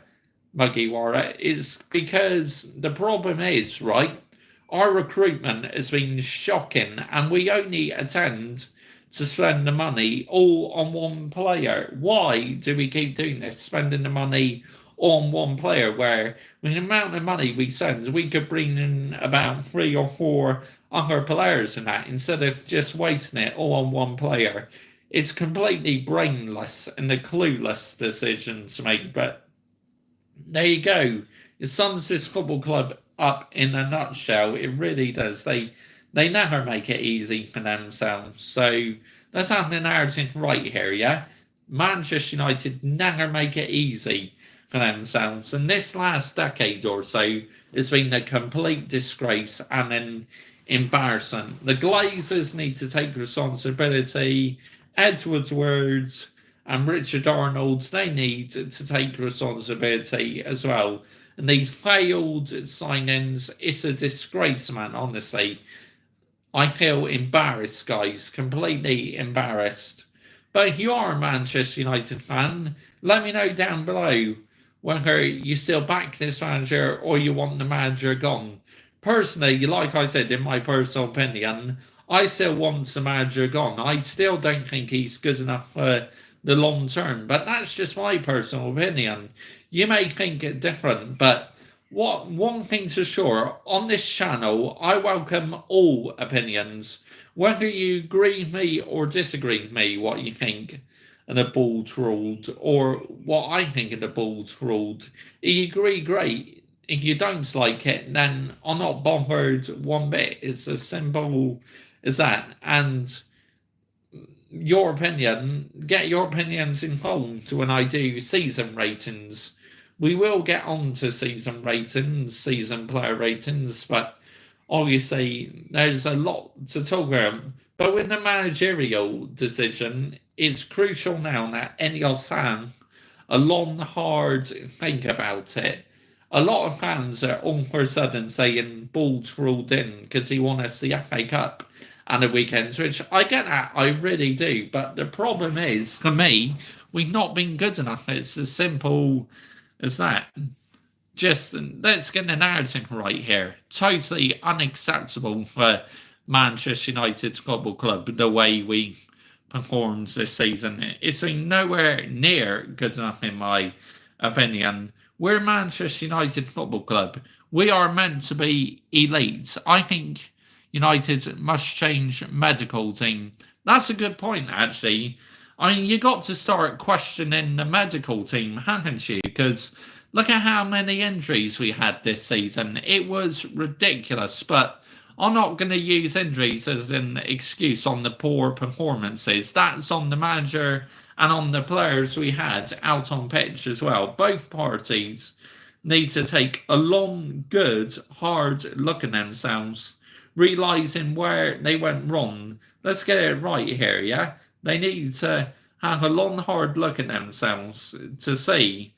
It's because the problem is, right, our recruitment has been shocking, and we only attend to spend the money all on one player. Why do we keep doing this, spending the money on one player, where with the amount of money we send, we could bring in about 3 or 4 other players in that, instead of just wasting it all on one player? It's completely brainless and a clueless decision to make, but there you go. It sums this football club up in a nutshell. It really does. They never make it easy for themselves. So let's have the narrative right here, yeah? Manchester United never make it easy for themselves. And this last decade or so has been a complete disgrace and an embarrassment. The Glazers need to take responsibility. Edward's words and Richard Arnold's, they need to take responsibility as well. And these failed signings, it's a disgrace, man, honestly. I feel embarrassed, guys, completely embarrassed. But if you are a Manchester United fan, let me know down below whether you still back this manager or you want the manager gone. Personally, like I said, in my personal opinion, I still want the manager gone. I still don't think he's good enough for the long term, but that's just my personal opinion. You may think it different, but one thing's for sure, on this channel, I welcome all opinions. Whether you agree with me or disagree with me, what you think of the ball's ruled, or what I think of the ball's ruled. If you agree, great. If you don't like it, then I'm not bothered one bit. It's as simple as that. And your opinion, get your opinions involved when I do season ratings. We will get on to season ratings, season player ratings, but obviously there's a lot to talk about. But with the managerial decision, it's crucial now that Ineos have a long, hard think about it. A lot of fans are all for a sudden saying Ball's ruled in because he won us the FA Cup and the weekends, which I get that, I really do. But the problem is, for me, we've not been good enough. It's as simple as that. Just let's get the narrative right here. Totally unacceptable for Manchester United Football Club, the way we performed this season. It's been nowhere near good enough, in my opinion. We're Manchester United Football Club. We are meant to be elite. I think United must change medical team. That's a good point, actually. I mean, you got to start questioning the medical team, haven't you? Because look at how many injuries we had this season. It was ridiculous, but I'm not going to use injuries as an excuse on the poor performances. That's on the manager and on the players we had out on pitch as well. Both parties need to take a long, good, hard look at themselves, realising where they went wrong. Let's get it right here, yeah? They need to have a long, hard look at themselves to see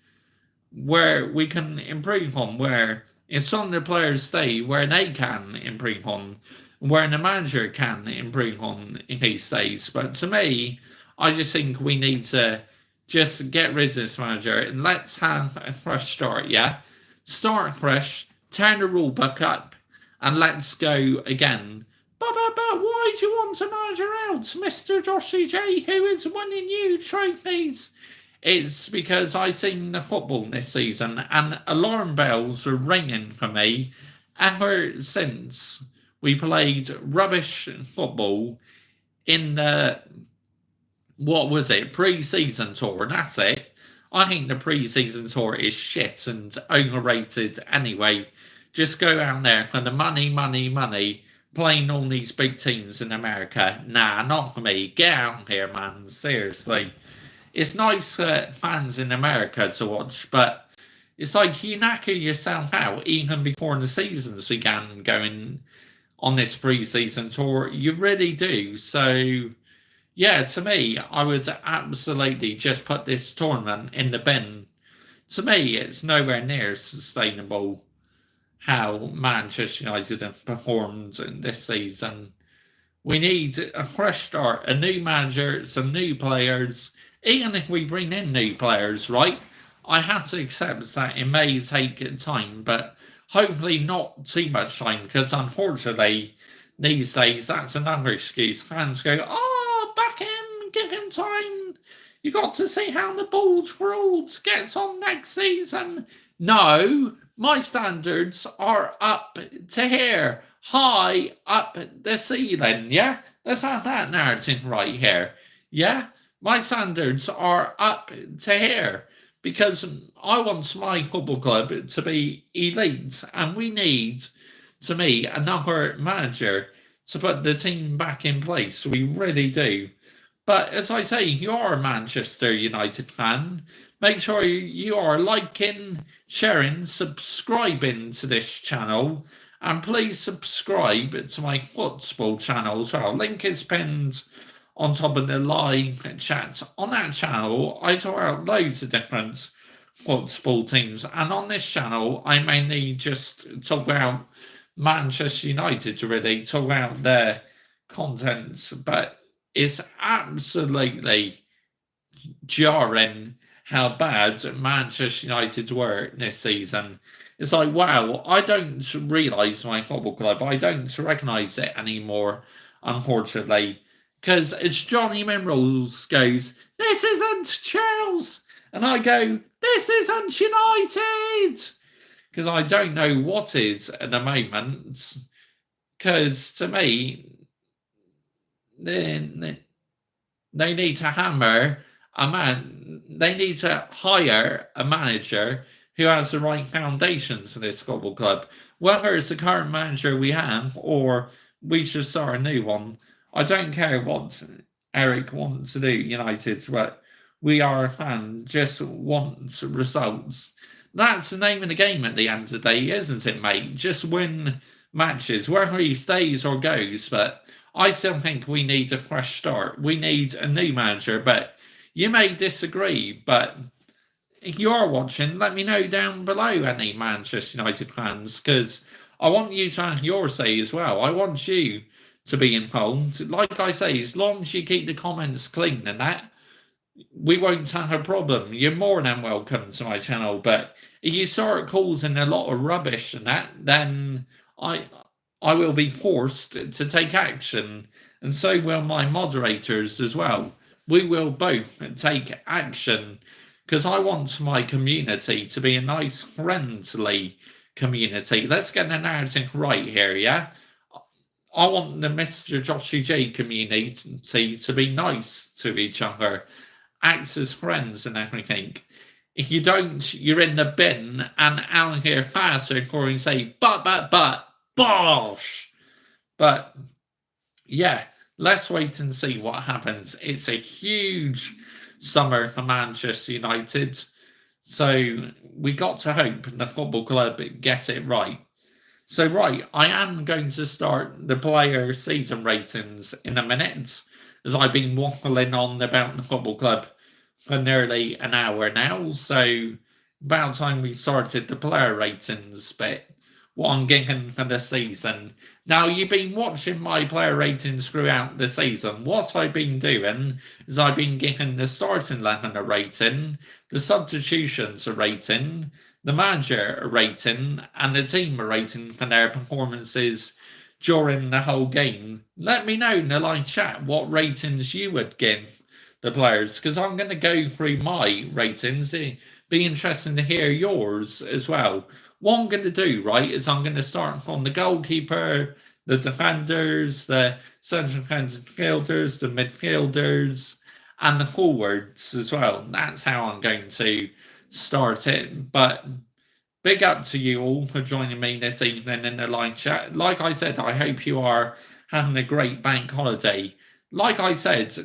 where we can improve on, where it's on the players stay, where they can improve on, where the manager can improve on if he stays. But to me, I just think we need to just get rid of this manager and let's have a fresh start, yeah? Start fresh, turn the rule book up, and let's go again. But why do you want a manager out, Mr. Joshy J, who is winning you trophies? It's because I've seen the football this season and alarm bells are ringing for me ever since we played rubbish football in the, what was it, pre-season tour. That's it. I think the pre-season tour is shit and overrated anyway. just go out there for the money, money, money, playing all these big teams in America. Nah, not for me. Get out here, man. Seriously. It's nice fans in America to watch, but it's like you knacker yourself out even before the seasons began going on this pre-season tour. You really do. So, yeah, to me, I would absolutely just put this tournament in the bin. To me, it's nowhere near sustainable how Manchester United have performed in this season. We need a fresh start, a new manager, some new players. Even if we bring in new players, right? I have to accept that it may take time, but hopefully not too much time, because unfortunately, these days, that's another excuse. Fans go, oh, back him, give him time. You got to see how the ball's rolled, gets on next season. No, my standards are up to here, high up the ceiling, yeah? Let's have that narrative right here, yeah? My standards are up to here because I want my football club to be elite, and we need, to me, another manager to put the team back in place. We really do. But as I say, you are a Manchester United fan. Make sure you are liking, sharing, subscribing to this channel, and please subscribe to my football channel as well. Link is pinned on top of the live chat. On that channel, I talk about loads of different football teams, and on this channel, I mainly just talk about Manchester United, really talk about their content, but it's absolutely jarring how bad Manchester United were this season. It's like, wow, I don't realise my football club. I don't recognise it anymore, unfortunately. Because it's Johnny Minerals goes, this isn't Chelsea. And I go, this isn't United. Because I don't know what is at the moment. Because to me, they need to hammer a man. They need to hire a manager who has the right foundations for this football club. Whether it's the current manager we have or we should start a new one, I don't care what Eric wants to do, United, but we are a fan, just want results. That's the name of the game at the end of the day, isn't it, mate? Just win matches, whether he stays or goes, but I still think we need a fresh start. We need a new manager, but you may disagree, but if you are watching, let me know down below, any Manchester United fans, because I want you to have your say as well. I want you to be involved. Like I say, as long as you keep the comments clean and that, we won't have a problem. You're more than welcome to my channel, but if you start causing a lot of rubbish and that, then I will be forced to take action, and so will my moderators as well. We will both take action, because I want my community to be a nice, friendly community. Let's get the narrative right here, yeah? I want the Mr. Joshy J community to be nice to each other, act as friends and everything. If you don't, you're in the bin, and out here faster before you say, but, bosh! But, yeah, let's wait and see what happens. It's a huge summer for Manchester United, so we got to hope the football club get it right. So, right, I am going to start the player season ratings in a minute, as I've been waffling on about the football club for nearly an hour now, so about time we started the player ratings bit, what I'm getting for the season. Now, you've been watching my player ratings throughout the season. What I've been doing is I've been giving the starting 11 a rating, the substitutions a rating, the manager a rating, and the team a rating for their performances during the whole game. Let me know in the live chat what ratings you would give the players, because I'm going to go through my ratings. It'd be interesting to hear yours as well. What I'm going to do, right, is I'm going to start from the goalkeeper, the defenders, the central midfielders, the midfielders, and the forwards as well. That's how I'm going to start it. But big up to you all for joining me this evening in the live chat. Like I said, I hope you are having a great bank holiday. Like I said,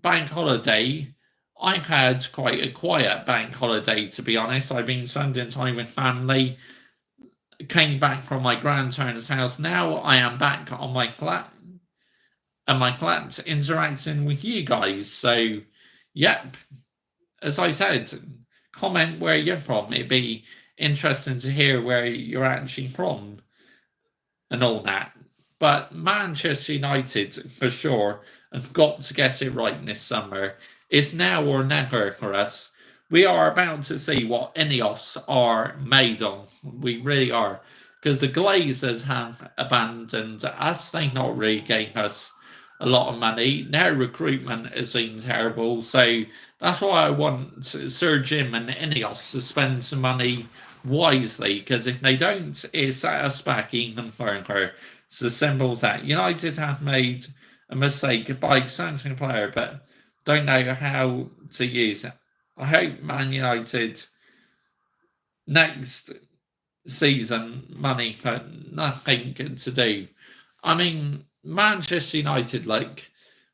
bank holiday, I had quite a quiet bank holiday, to be honest. I've been spending time with family, came back from my grandparents' house. Now I am back on my flat, and my flat interacting with you guys. So, yep, as I said, comment where you're from. It'd be interesting to hear where you're actually from and all that. But Manchester United, for sure, have got to get it right this summer. It's now or never for us. We are about to see what Ineos are made of. We really are. Because the Glazers have abandoned us. They not really gave us a lot of money. Their recruitment has been terrible. So that's why I want Sir Jim and Ineos to spend some money wisely. Because if they don't, it set us back even further. It's as simple as that. United have made a mistake by sanctioning a player, but don't know how to use it. I hope Man United next season money for nothing to do. I mean, Manchester United,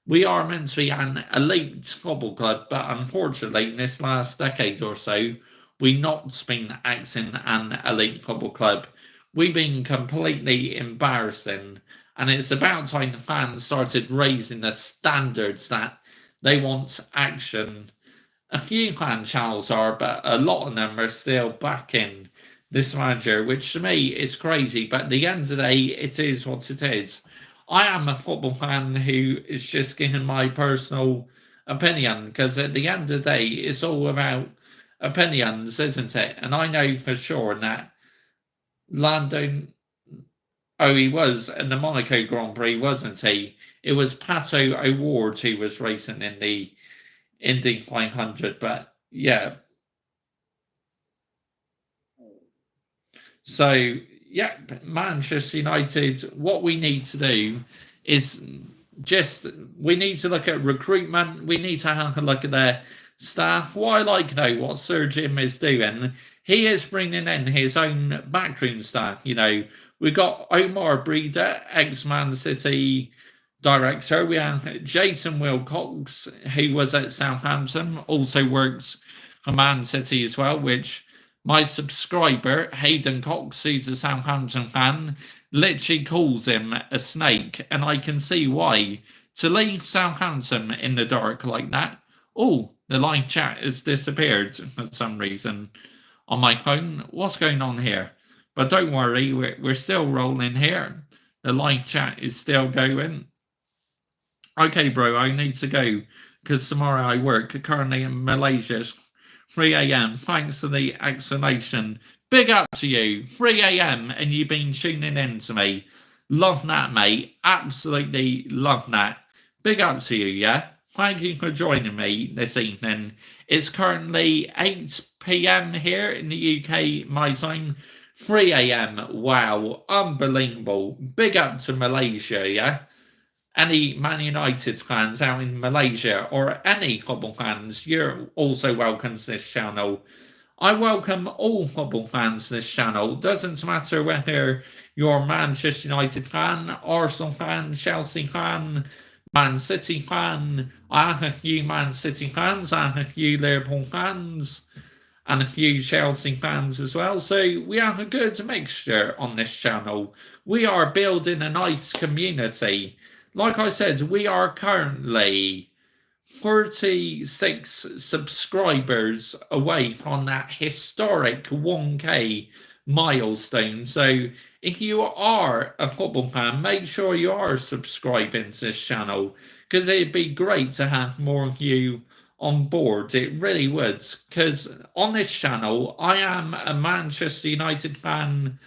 we are meant to be an elite football club, but unfortunately, in this last decade or so, we've not been acting an elite football club. We've been completely embarrassing, and it's about time the fans started raising the standards that they want action. A few fan channels are, but a lot of them are still backing this manager, which to me is crazy, but at the end of the day, it is what it is. I am a football fan who is just giving my personal opinion, because at the end of the day, it's all about opinions, isn't it? And I know for sure that Lando, he was in the Monaco Grand Prix, wasn't he? It was Pato O'Ward who was racing in the Indy 500, but yeah. So, yeah, Manchester United, what we need to do is we need to look at recruitment. We need to have a look at their staff. What I like, though, what Sir Jim is doing, he is bringing in his own backroom staff. We've got Omar Breeder, ex-Man City director. We have Jason Wilcox, who was at Southampton, also works for Man City as well, which my subscriber, Hayden Cox, who's a Southampton fan, literally calls him a snake, and I can see why. To leave Southampton in the dark like that. Oh, the live chat has disappeared for some reason on my phone. What's going on here? But don't worry, we're still rolling here. The live chat is still going. Okay, bro, I need to go because tomorrow I work currently in Malaysia. 3 a.m. Thanks for the explanation. Big up to you. 3 a.m. and you've been tuning in to me. Love that, mate. Absolutely love that. Big up to you, yeah? Thank you for joining me this evening. It's currently 8 p.m. here in the UK, my time. 3 a.m. Wow, unbelievable. Big up to Malaysia, yeah? Any Man United fans out in Malaysia or any football fans, you're also welcome to this channel. I welcome all football fans to this channel. Doesn't matter whether you're a Manchester United fan, Arsenal fan, Chelsea fan, Man City fan. I have a few Man City fans, I have a few Liverpool fans, and a few Chelsea fans as well. So we have a good mixture on this channel. We are building a nice community. Like I said, we are currently 36 subscribers away from that historic 1K milestone. So if you are a football fan, make sure you are subscribing to this channel, because it'd be great to have more of you on board. It really would, because on this channel, I am a Manchester United fan.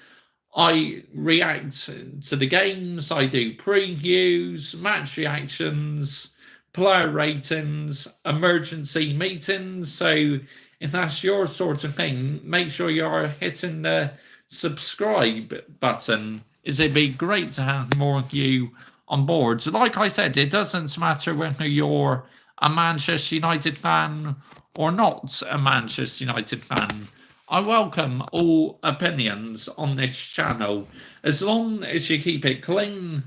I react to the games, I do previews, match reactions, player ratings, emergency meetings. So if that's your sort of thing, make sure you are hitting the subscribe button. It'd be great to have more of you on board. So like I said, it doesn't matter whether you're a Manchester United fan or not a Manchester United fan. I welcome all opinions on this channel, as long as you keep it clean,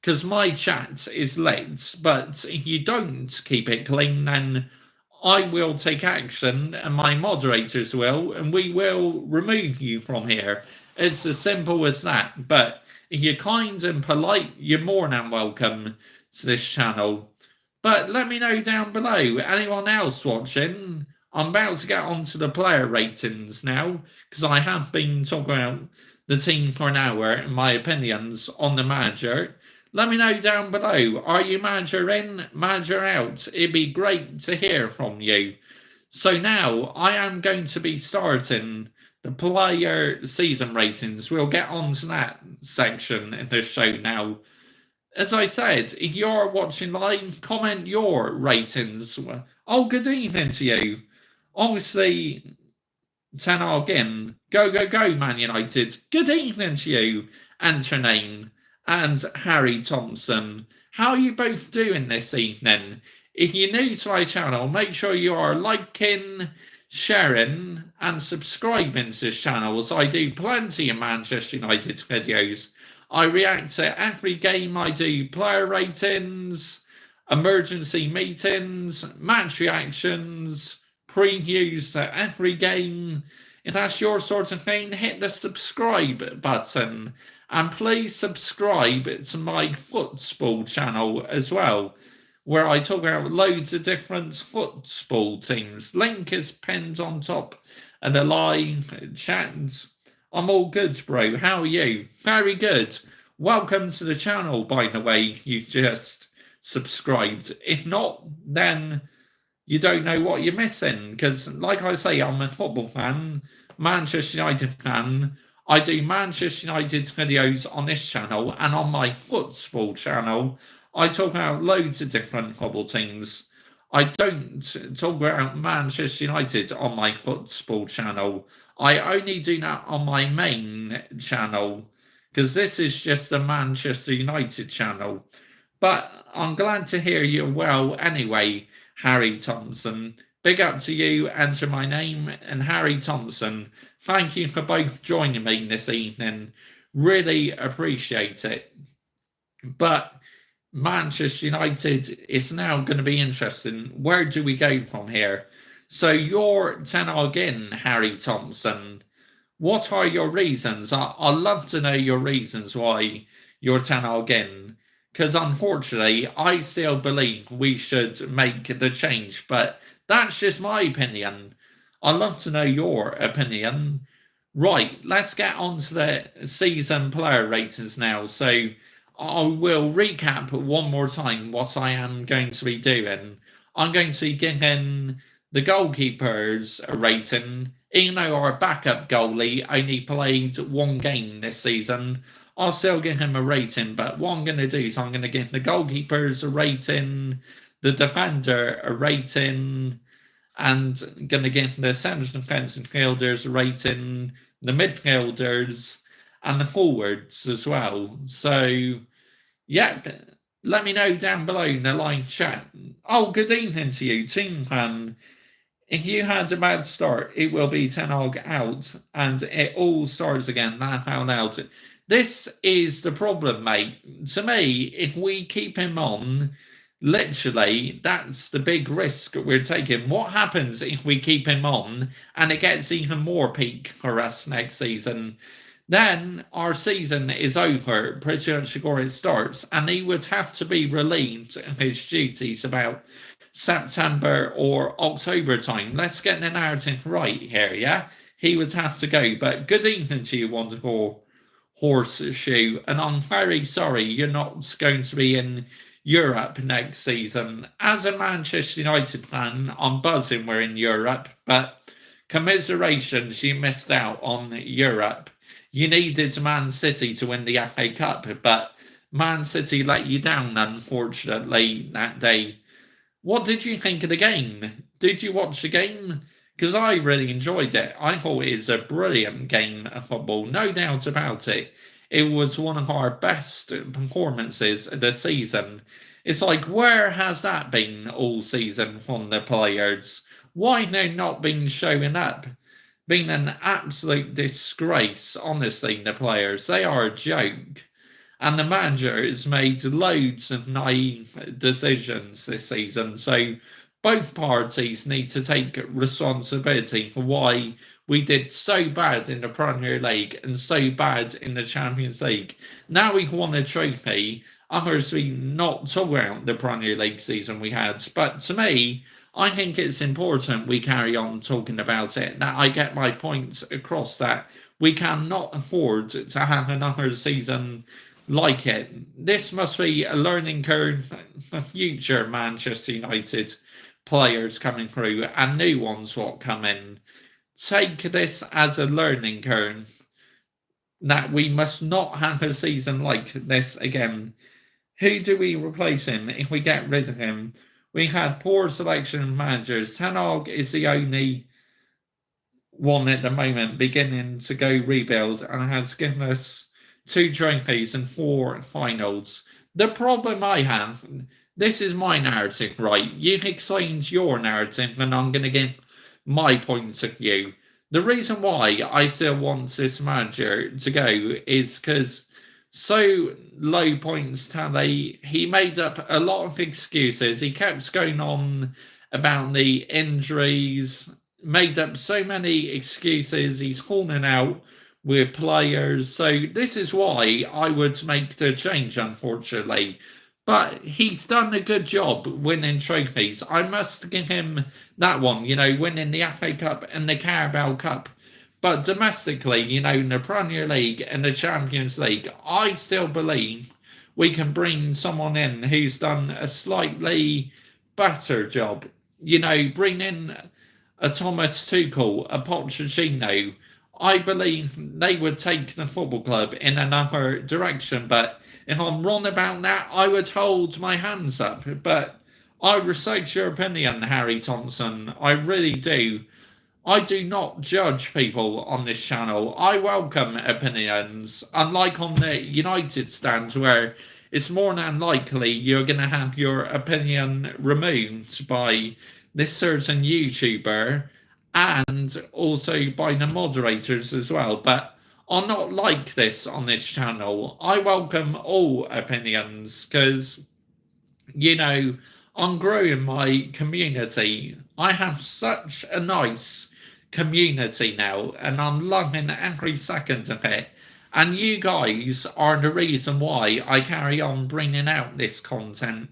because my chat is lit, but if you don't keep it clean, then I will take action, and my moderators will, and we will remove you from here. It's as simple as that. But if you're kind and polite, you're more than welcome to this channel. But let me know down below, anyone else watching? I'm about to get onto the player ratings now, because I have been talking about the team for an hour and my opinions on the manager. Let me know down below, are you manager in, manager out? It'd be great to hear from you. So now I am going to be starting the player season ratings. We'll get on to that section in the show now. As I said, if you're watching live, comment your ratings. Oh, good evening to you. Obviously, Ten Hag in. Go, go, go, Man United. Good evening to you, Antonine and Harry Thompson. How are you both doing this evening? If you're new to my channel, make sure you are liking, sharing, and subscribing to this channel, as I do plenty of Manchester United videos. I react to every game. I do player ratings, emergency meetings, match reactions, previews to every game. If that's your sort of thing, hit the subscribe button. And please subscribe to my football channel as well, where I talk about loads of different football teams. Link is pinned on top of the live chat. I'm all good, bro. How are you? Very good. Welcome to the channel, by the way, you've just subscribed. If not, then you don't know what you're missing. Because, like I say, I'm a football fan, Manchester United fan. I do Manchester United videos on this channel, and on my football channel, I talk about loads of different football teams. I don't talk about Manchester United on my football channel. I only do that on my main channel, because this is just a Manchester United channel. But I'm glad to hear you're well anyway, Harry Thompson. Big up to you, enter my name, and Harry Thompson. Thank you for both joining me this evening. Really appreciate it. But Manchester United is now going to be interesting. Where do we go from here? So you're Ten Hag in, Harry Thompson. What are your reasons? I'd love to know your reasons why you're Ten Hag in. Because unfortunately, I still believe we should make the change. But that's just my opinion. I'd love to know your opinion. Right, let's get on to the season player ratings now. So I will recap one more time what I am going to be doing. I'm going to be giving the goalkeepers a rating, even though our backup goalie only played one game this season. I'll still give him a rating, but what I'm going to do is I'm going to give the goalkeepers a rating, the defender a rating, and going to give the central defensive fielders a rating, the midfielders, and the forwards as well. So, yeah, let me know down below in the live chat. Oh, good evening to you, team fan. If you had a bad start, it will be Ten Hag out, and it all starts again. Laugh out loud. This is the problem, mate. To me, if we keep him on, literally, that's the big risk we're taking. What happens if we keep him on and it gets even more peak for us next season? Then our season is over, pretty much before it starts, and he would have to be relieved of his duties about September or October time. Let's get the narrative right here, yeah? He would have to go. But good evening to you, wonderful horseshoe. And I'm very sorry you're not going to be in Europe next season. As a Manchester United fan, I'm buzzing we're in Europe, but commiserations, you missed out on Europe. You needed Man City to win the FA Cup, but Man City let you down, unfortunately, that day. What did you think of the game? Did you watch the game? Because I really enjoyed it. I thought it was a brilliant game of football, no doubt about it. It was one of our best performances of the season. It's like, where has that been all season from the players? Why have they not been showing up? been an absolute disgrace, honestly, the players. They are a joke. And the manager has made loads of naive decisions this season. So both parties need to take responsibility for why we did so bad in the Premier League and so bad in the Champions League. Now we've won a trophy. Others we not talk about the Premier League season we had. But to me, I think it's important we carry on talking about it. That I get my points across that we cannot afford to have another season like it. This must be a learning curve for future Manchester United players coming through and new ones what come in. Take this as a learning curve that we must not have a season like this again. Who do we replace him if we get rid of him? We had poor selection of managers. Ten Hag is the only one at the moment beginning to go rebuild and has given us 2 trophies and 4 finals. The problem I have, this is my narrative, right? You've explained your narrative and I'm going to give my point of view. The reason why I still want this manager to go is because so low points tally, he made up a lot of excuses. He kept going on about the injuries, made up so many excuses. He's falling out with players. So this is why I would make the change, unfortunately. But he's done a good job winning trophies. I must give him that one, winning the FA Cup and the Carabao Cup. But domestically, in the Premier League and the Champions League, I still believe we can bring someone in who's done a slightly better job. Bring in a Thomas Tuchel, a Pochettino. I believe they would take the football club in another direction. But if I'm wrong about that, I would hold my hands up. But I respect your opinion, Harry Thompson. I really do. I do not judge people on this channel. I welcome opinions, unlike on the United stand where it's more than likely you're going to have your opinion removed by this certain YouTuber and also by the moderators as well. But I'm not like this on this channel. I welcome all opinions because, I'm growing my community. I have such a nice community now and I'm loving every second of it. And you guys are the reason why I carry on bringing out this content.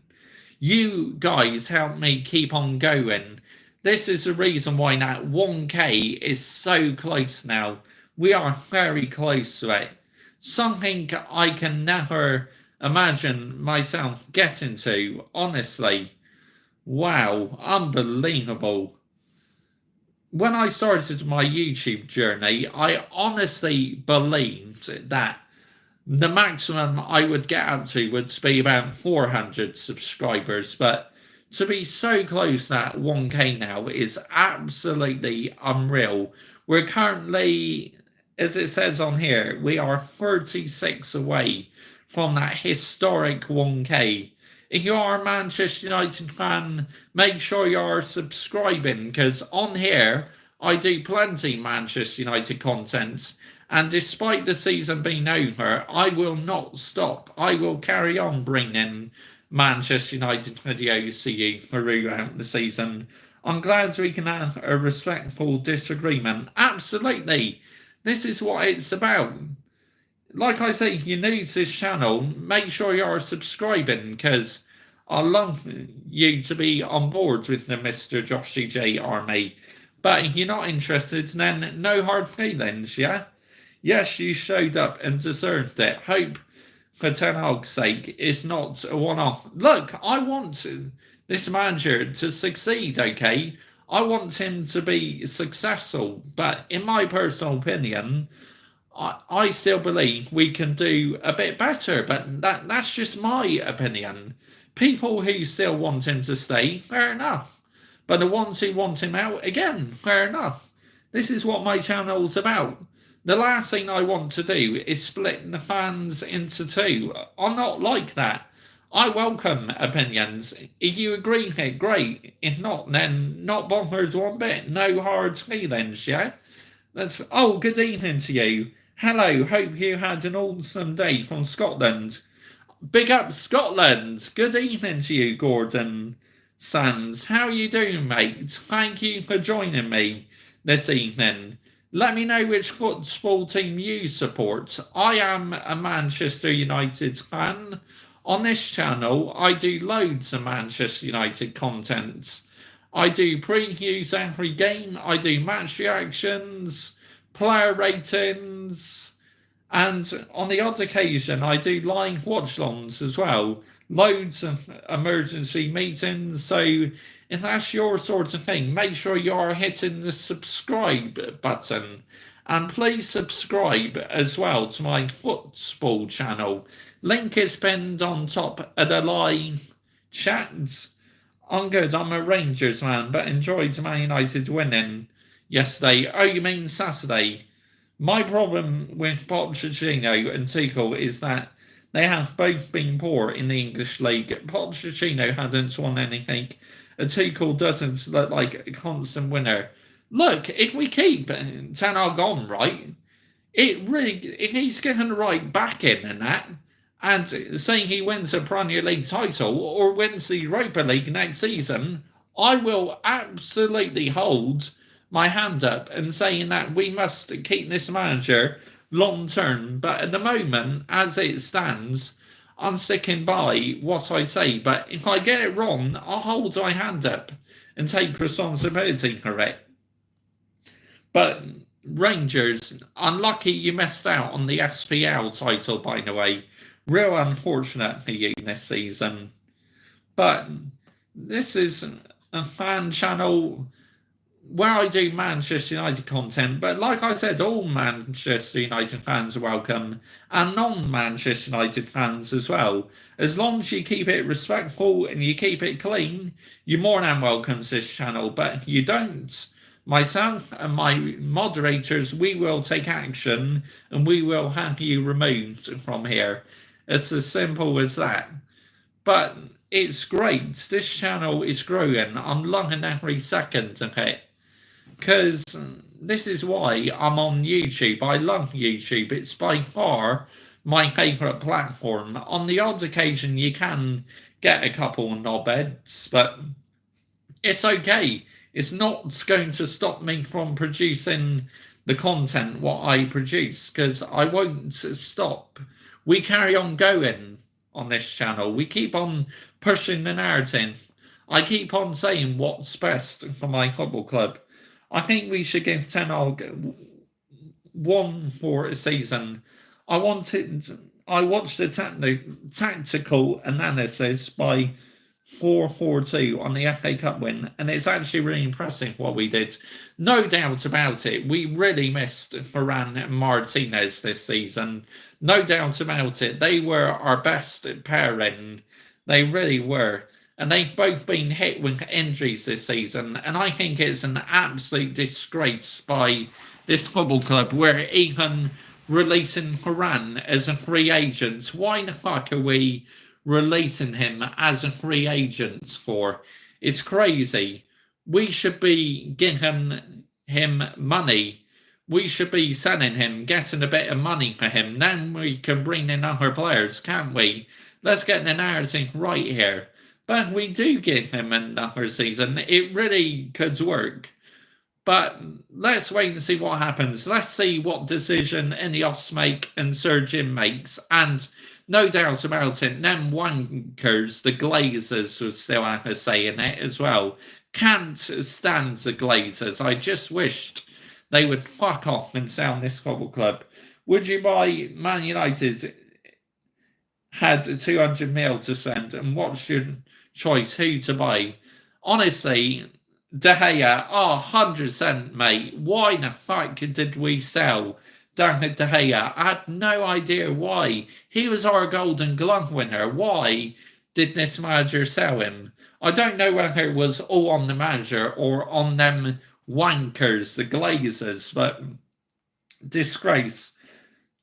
You guys help me keep on going. This is the reason why that 1K is so close now. We are very close to it. Something I can never imagine myself getting to, honestly. Wow, unbelievable. When I started my YouTube journey, I honestly believed that the maximum I would get up to would be about 400 subscribers, but to be so close to that 1K now is absolutely unreal. We're currently, as it says on here, we are 36 away from that historic 1K. If you are a Manchester United fan, make sure you are subscribing because on here I do plenty Manchester United content. And despite the season being over, I will not stop. I will carry on bringing Manchester United videos to you throughout the season. I'm glad we can have a respectful disagreement. Absolutely. This is what it's about. Like I say, if you're new to this channel, make sure you're subscribing because I love you to be on board with the Mr. Joshy J army. But if you're not interested, then no hard feelings, yeah? Yes, you showed up and deserved it. Hope, for Ten Hag's sake, it's not a one-off. Look, I want this manager to succeed, okay? I want him to be successful. But in my personal opinion, I still believe we can do a bit better, but that's just my opinion. People who still want him to stay, fair enough. But the ones who want him out, again, fair enough. This is what my channel's about. The last thing I want to do is split the fans into 2. I'm not like that. I welcome opinions. If you agree with it, great. If not, then not bothered one bit. No hard feelings, yeah? Good evening to you. Hello, hope you had an awesome day from Scotland. Big up Scotland. Good evening to you, Gordon Sands. How are you doing, mate? Thank you for joining me this evening. Let me know which football team you support. I am a Manchester United fan. On this channel, I do loads of Manchester United content. I do previews every game, I do match reactions, player ratings, and on the odd occasion, I do live watch-alongs as well. Loads of emergency meetings. So if that's your sort of thing, make sure you are hitting the subscribe button. And please subscribe as well to my football channel. Link is pinned on top of the live chat. I'm good. I'm a Rangers man, but enjoyed Man United winning yesterday. Oh, you mean Saturday? My problem with Pochettino and Tuchel is that they have both been poor in the English league. Pochettino hasn't won anything, and Tuchel doesn't look like a constant winner. Look, if we keep Ten Hag on, right, if he's given the right backing and that, and saying he wins a Premier League title or wins the Europa League next season, I will absolutely hold my hand up and saying that we must keep this manager long term. But at the moment, as it stands, I'm sticking by what I say. But if I get it wrong, I'll hold my hand up and take responsibility for it. But Rangers, unlucky you missed out on the SPL title, by the way. Real unfortunate for you this season. But this is a fan channel where I do Manchester United content, but like I said, all Manchester United fans are welcome, and non-Manchester United fans as well. As long as you keep it respectful and you keep it clean, you're more than welcome to this channel. But if you don't, myself and my moderators, we will take action and we will have you removed from here. It's as simple as that. But it's great. This channel is growing. I'm loving every second of it. Because this is why I'm on YouTube. I love YouTube. It's by far my favourite platform. On the odd occasion, you can get a couple of knobheads, but it's okay. It's not going to stop me from producing the content what I produce, because I won't stop. We carry on going on this channel. We keep on pushing the narrative. I keep on saying what's best for my football club. I think we should give Ten Hag one for a season. I watched the tactical analysis by 4-4-2 on the FA Cup win, and it's actually really impressive what we did. No doubt about it. We really missed Varane and Martinez this season. No doubt about it. They were our best pairing. They really were. And they've both been hit with injuries this season. And I think it's an absolute disgrace by this football club. We're even releasing Varane as a free agent. Why the fuck are we releasing him as a free agent for? It's crazy. We should be giving him money. We should be selling him, getting a bit of money for him. Then we can bring in other players, can't we? Let's get the narrative right here. But if we do give him another season, it really could work. But let's wait and see what happens. Let's see what decision Ineos make and Sir Jim makes. And no doubt about it, them wankers, the Glazers, will still have a say in it as well. Can't stand the Glazers. I just wished they would fuck off and sell this football club. Would you buy Man United? Had 200 mil to spend, and what's your choice who to buy? Honestly, De Gea, 100%, mate. Why the fuck did we sell David De Gea? I had no idea why. He was our Golden Glove winner. Why did this manager sell him? I don't know whether it was all on the manager or on them wankers, the Glazers, but disgrace.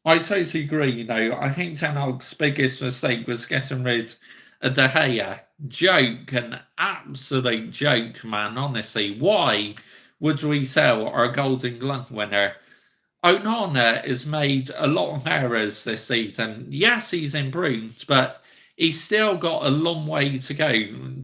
I totally agree, I think Ten Hag's biggest mistake was getting rid of De Gea. Joke, an absolute joke, man, honestly. Why would we sell our Golden Glove winner? Onana has made a lot of errors this season. Yes, he's improved, but he's still got a long way to go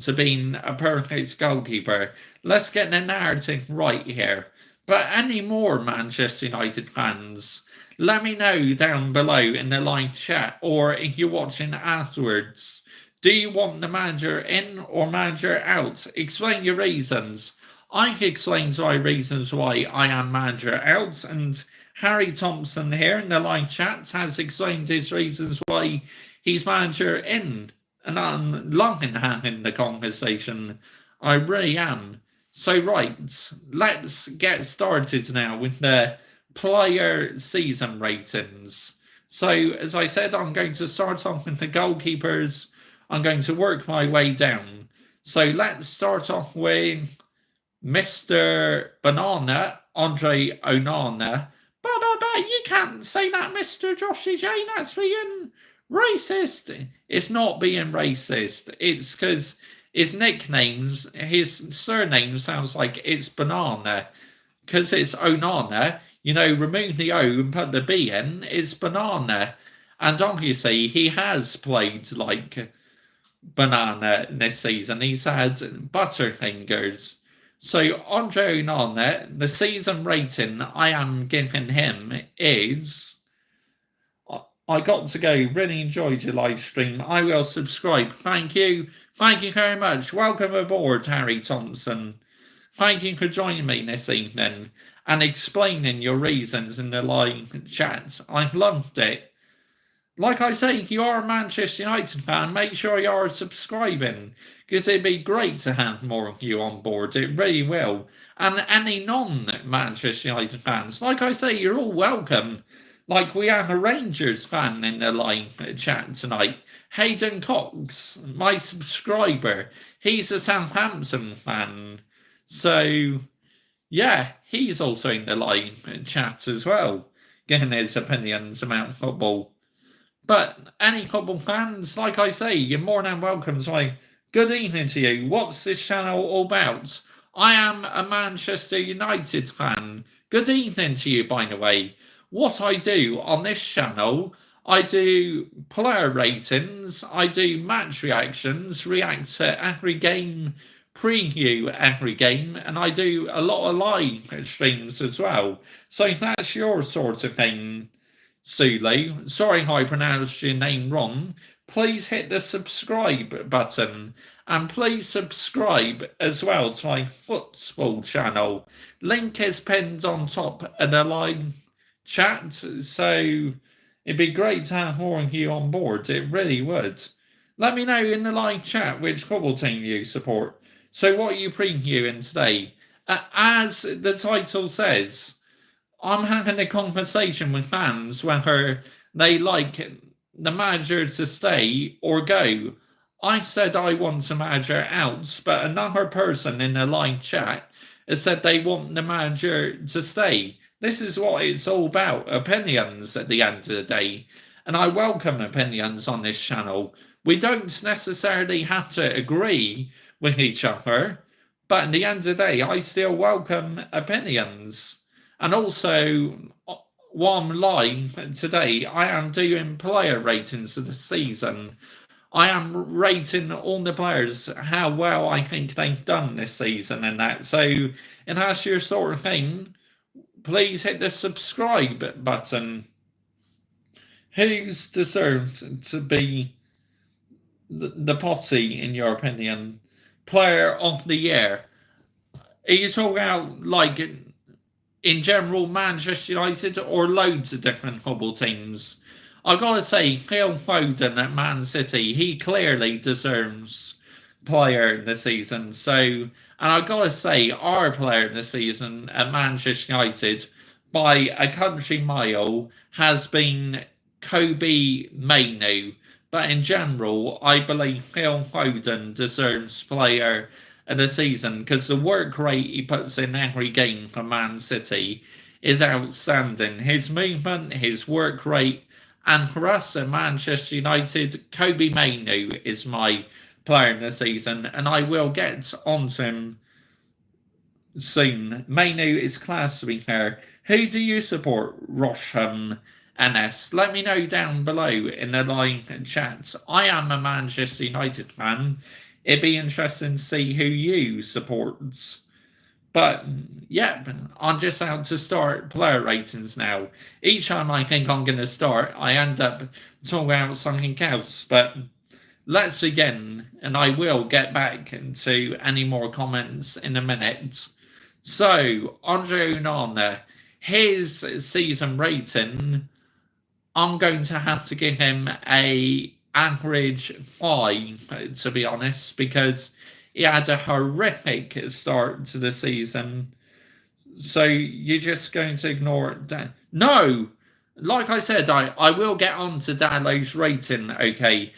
to being a perfect goalkeeper. Let's get the narrative right here. But any more Manchester United fans, let me know down below in the live chat, or if you're watching afterwards. Do you want the manager in or manager out? Explain your reasons. I explained my reasons why I am manager out, and Harry Thompson here in the live chat has explained his reasons why he's manager in, and I'm loving having the conversation. I really am. So right, let's get started now with the player season ratings. So as I said, I'm going to start off with the goalkeepers. I'm going to work my way down. So let's start off with Mr. Banana, Andre Onana. But you can't say that, Mr. Joshy J. That's being racist. It's not being racist. It's because his surname sounds like it's banana. Because it's Onana, remove the O and put the B in, it's banana. And obviously, he has played like banana this season. He's had butterfingers. So Andre Onana, the season rating I am giving him is. I got to go. Really enjoyed your live stream. I will subscribe. Thank you. Thank you very much. Welcome aboard, Harry Thompson. Thank you for joining me this evening and explaining your reasons in the live chat. I've loved it. Like I say, if you are a Manchester United fan, make sure you are subscribing, because it'd be great to have more of you on board. It really will. And any non-Manchester United fans, like I say, you're all welcome. Like we have a Rangers fan in the live chat tonight. Hayden Cox, my subscriber. He's a Southampton fan. So, yeah, he's also in the live chat as well, giving his opinions about football. But any football fans, like I say, you're more than welcome. So, good evening to you. What's this channel all about? I am a Manchester United fan. Good evening to you, by the way. What I do on this channel, I do player ratings, I do match reactions, react to every game, preview every game, and I do a lot of live streams as well. So if that's your sort of thing, Sulu, sorry if I pronounced your name wrong, please hit the subscribe button, and please subscribe as well to my football channel. Link is pinned on top of the live chat, so it'd be great to have more of you on board. It really would. Let me know in the live chat which football team you support. So what are you previewing today? As the title says, I'm having a conversation with fans whether they like the manager to stay or go. I've said I want the manager out, but another person in the live chat has said they want the manager to stay. This is what it's all about, opinions at the end of the day. And I welcome opinions on this channel. We don't necessarily have to agree with each other, but at the end of the day, I still welcome opinions. And also, while I'm live today, I am doing player ratings of the season. I am rating all the players, how well I think they've done this season and that. So, if that's your sort of thing, please hit the subscribe button. Who's deserved to be the potty, in your opinion? Player of the year? Are you talking about, like, in general, Manchester United, or loads of different football teams? I've got to say, Phil Foden at Man City, he clearly deserves player of the season. So, and I've got to say, our player of the season at Manchester United, by a country mile, has been Kobe Mainoo. But in general, I believe Phil Foden deserves player of the season, because the work rate he puts in every game for Man City is outstanding. His movement, his work rate, and for us at Manchester United, Kobe Mainoo is my player of the season, and I will get onto him soon. Mainu is class to be fair. Who do you support, Rosham NS? Let me know down below in the live chat. I am a Manchester United fan. It'd be interesting to see who you support. But yeah, I'm just out to start player ratings now. Each time I think I'm going to start, I end up talking about something else. But let's begin, and I will get back to any more comments in a minute. So, Andre Onana, his season rating, I'm going to have to give him a average 5, to be honest, because he had a horrific start to the season. So you're just going to ignore that? No! Like I said, I will get on to Dallow's rating, okay?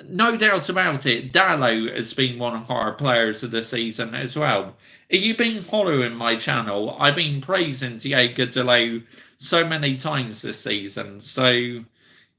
No doubt about it, Dallow has been one of our players of the season as well. If you've been following my channel, I've been praising Diego Dalot so many times this season. So,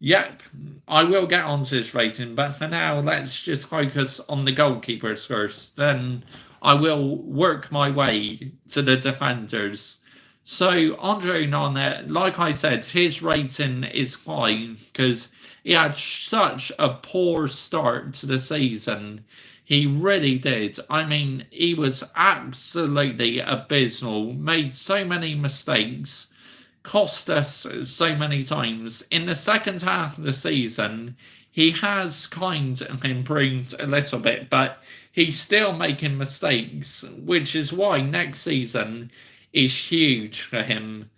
yep, I will get onto his rating, but for now, let's just focus on the goalkeepers first. Then I will work my way to the defenders. So, Andre Onana, like I said, his rating is 5 because he had such a poor start to the season. He really did. I mean, he was absolutely abysmal, made so many mistakes, cost us so many times. In the second half of the season, he has kind of improved a little bit, but he's still making mistakes, which is why next season is huge for him.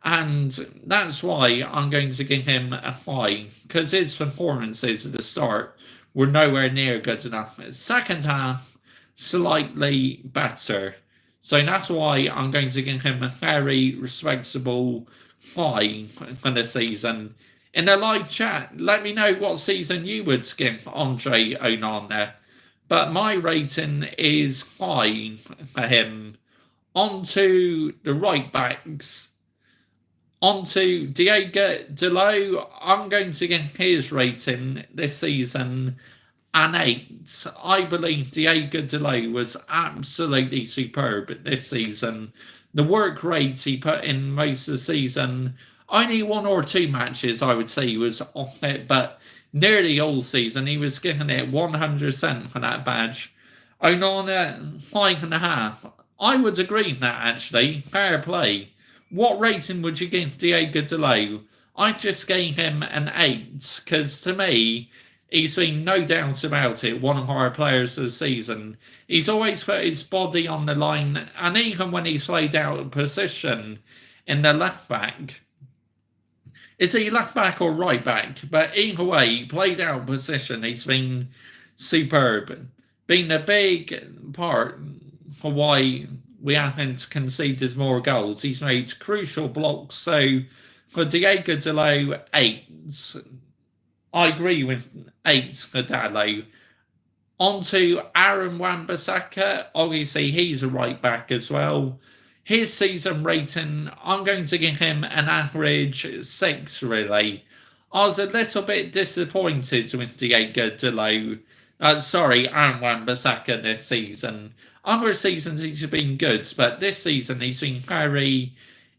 And that's why I'm going to give him a 5, because his performances at the start were nowhere near good enough. Second half, slightly better. So that's why I'm going to give him a very respectable 5 for the season. In the live chat, let me know what season you would give Andre Onana. But my rating is 5 for him. On to the right backs. On to Diego Dalot. I'm going to give his rating this season an 8. I believe Diego Dalot was absolutely superb this season. The work rate he put in most of the season, only 1 or 2 matches I would say he was off it, but nearly all season he was giving it 100% for that badge. Onana, 5.5. I would agree with that actually. Fair play. What rating would you give Diego Dalot? I just gave him an 8 because to me, he's been no doubt about it one of our players of the season. He's always put his body on the line, and even when he's played out of position in the left back, is he left back or right back? But either way, he played out of position. He's been superb, been a big part for why we haven't conceded more goals. He's made crucial blocks. So for Diego Dalot, 8. I agree with 8 for Dalot. On to Aaron Wan-Bissaka. Obviously, he's a right back as well. His season rating, I'm going to give him an average 6, really. I was a little bit disappointed with Diego Dalot. Aaron Wan-Bissaka this season. Other seasons he's been good, but this season he's been very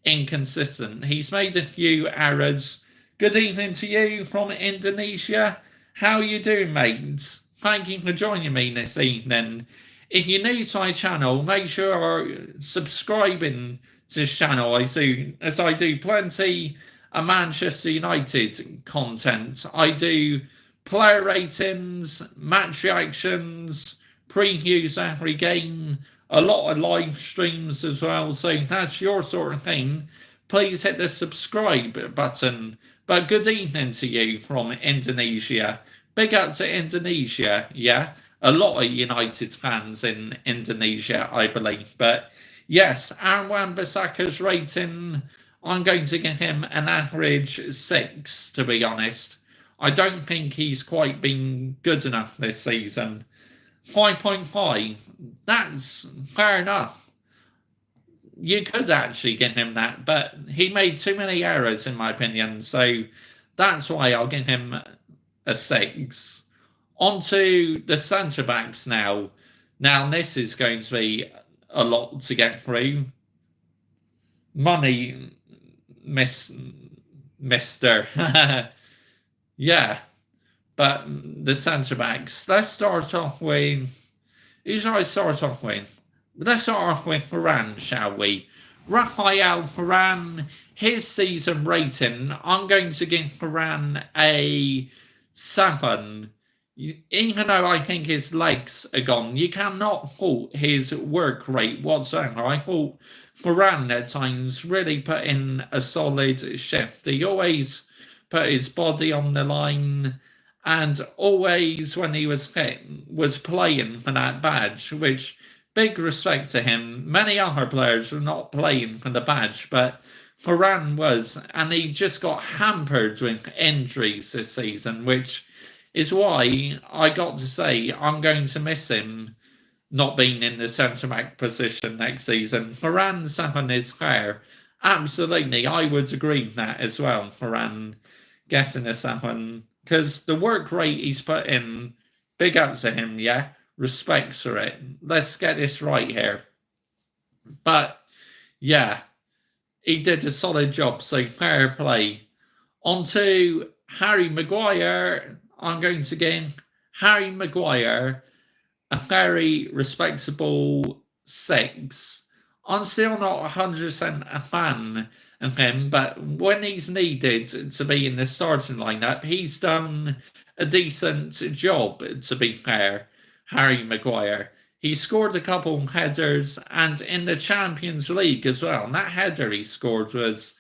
inconsistent. He's made a few errors. Good evening to you from Indonesia. How are you doing, mates? Thank you for joining me this evening. If you're new to my channel, make sure you're subscribing to this channel. As I do plenty of Manchester United content. I do player ratings, match reactions, previews every game, a lot of live streams as well. So if that's your sort of thing, please hit the subscribe button. But good evening to you from Indonesia. Big up to Indonesia, yeah? A lot of United fans in Indonesia, I believe. But yes, Aaron Wan-Bissaka's rating, I'm going to give him an average 6, to be honest. I don't think he's quite been good enough this season. 5.5, that's fair enough. You could actually give him that, but he made too many errors, in my opinion, so that's why I'll give him a 6. On to the centre-backs now. Now, this is going to be a lot to get through. Money, Mister. Yeah, but the centre backs. Let's start off with. Who shall I start off with? Let's start off with Varane, shall we? Raphael Varane, his season rating, I'm going to give Varane a 7. Even though I think his legs are gone, you cannot fault his work rate whatsoever. I thought Varane at times really put in a solid shift. He always put his body on the line, and always when he was fit was playing for that badge, which big respect to him. Many other players were not playing for the badge, but Varane was, and he just got hampered with injuries this season, which is why I got to say I'm going to miss him not being in the centre back position next season. Varane 7 is fair. Absolutely, I would agree with that as well. Varane getting a 7 because the work rate he's put in, big up to him, yeah. Respect for it. Let's get this right here. But yeah, he did a solid job, so fair play. On to Harry Maguire. I'm going to give Harry Maguire a very respectable 6. I'm still not 100% a fan of him, but when he's needed to be in the starting lineup, he's done a decent job, to be fair. Harry Maguire. He scored a couple headers, and in the Champions League as well. And that header he scored was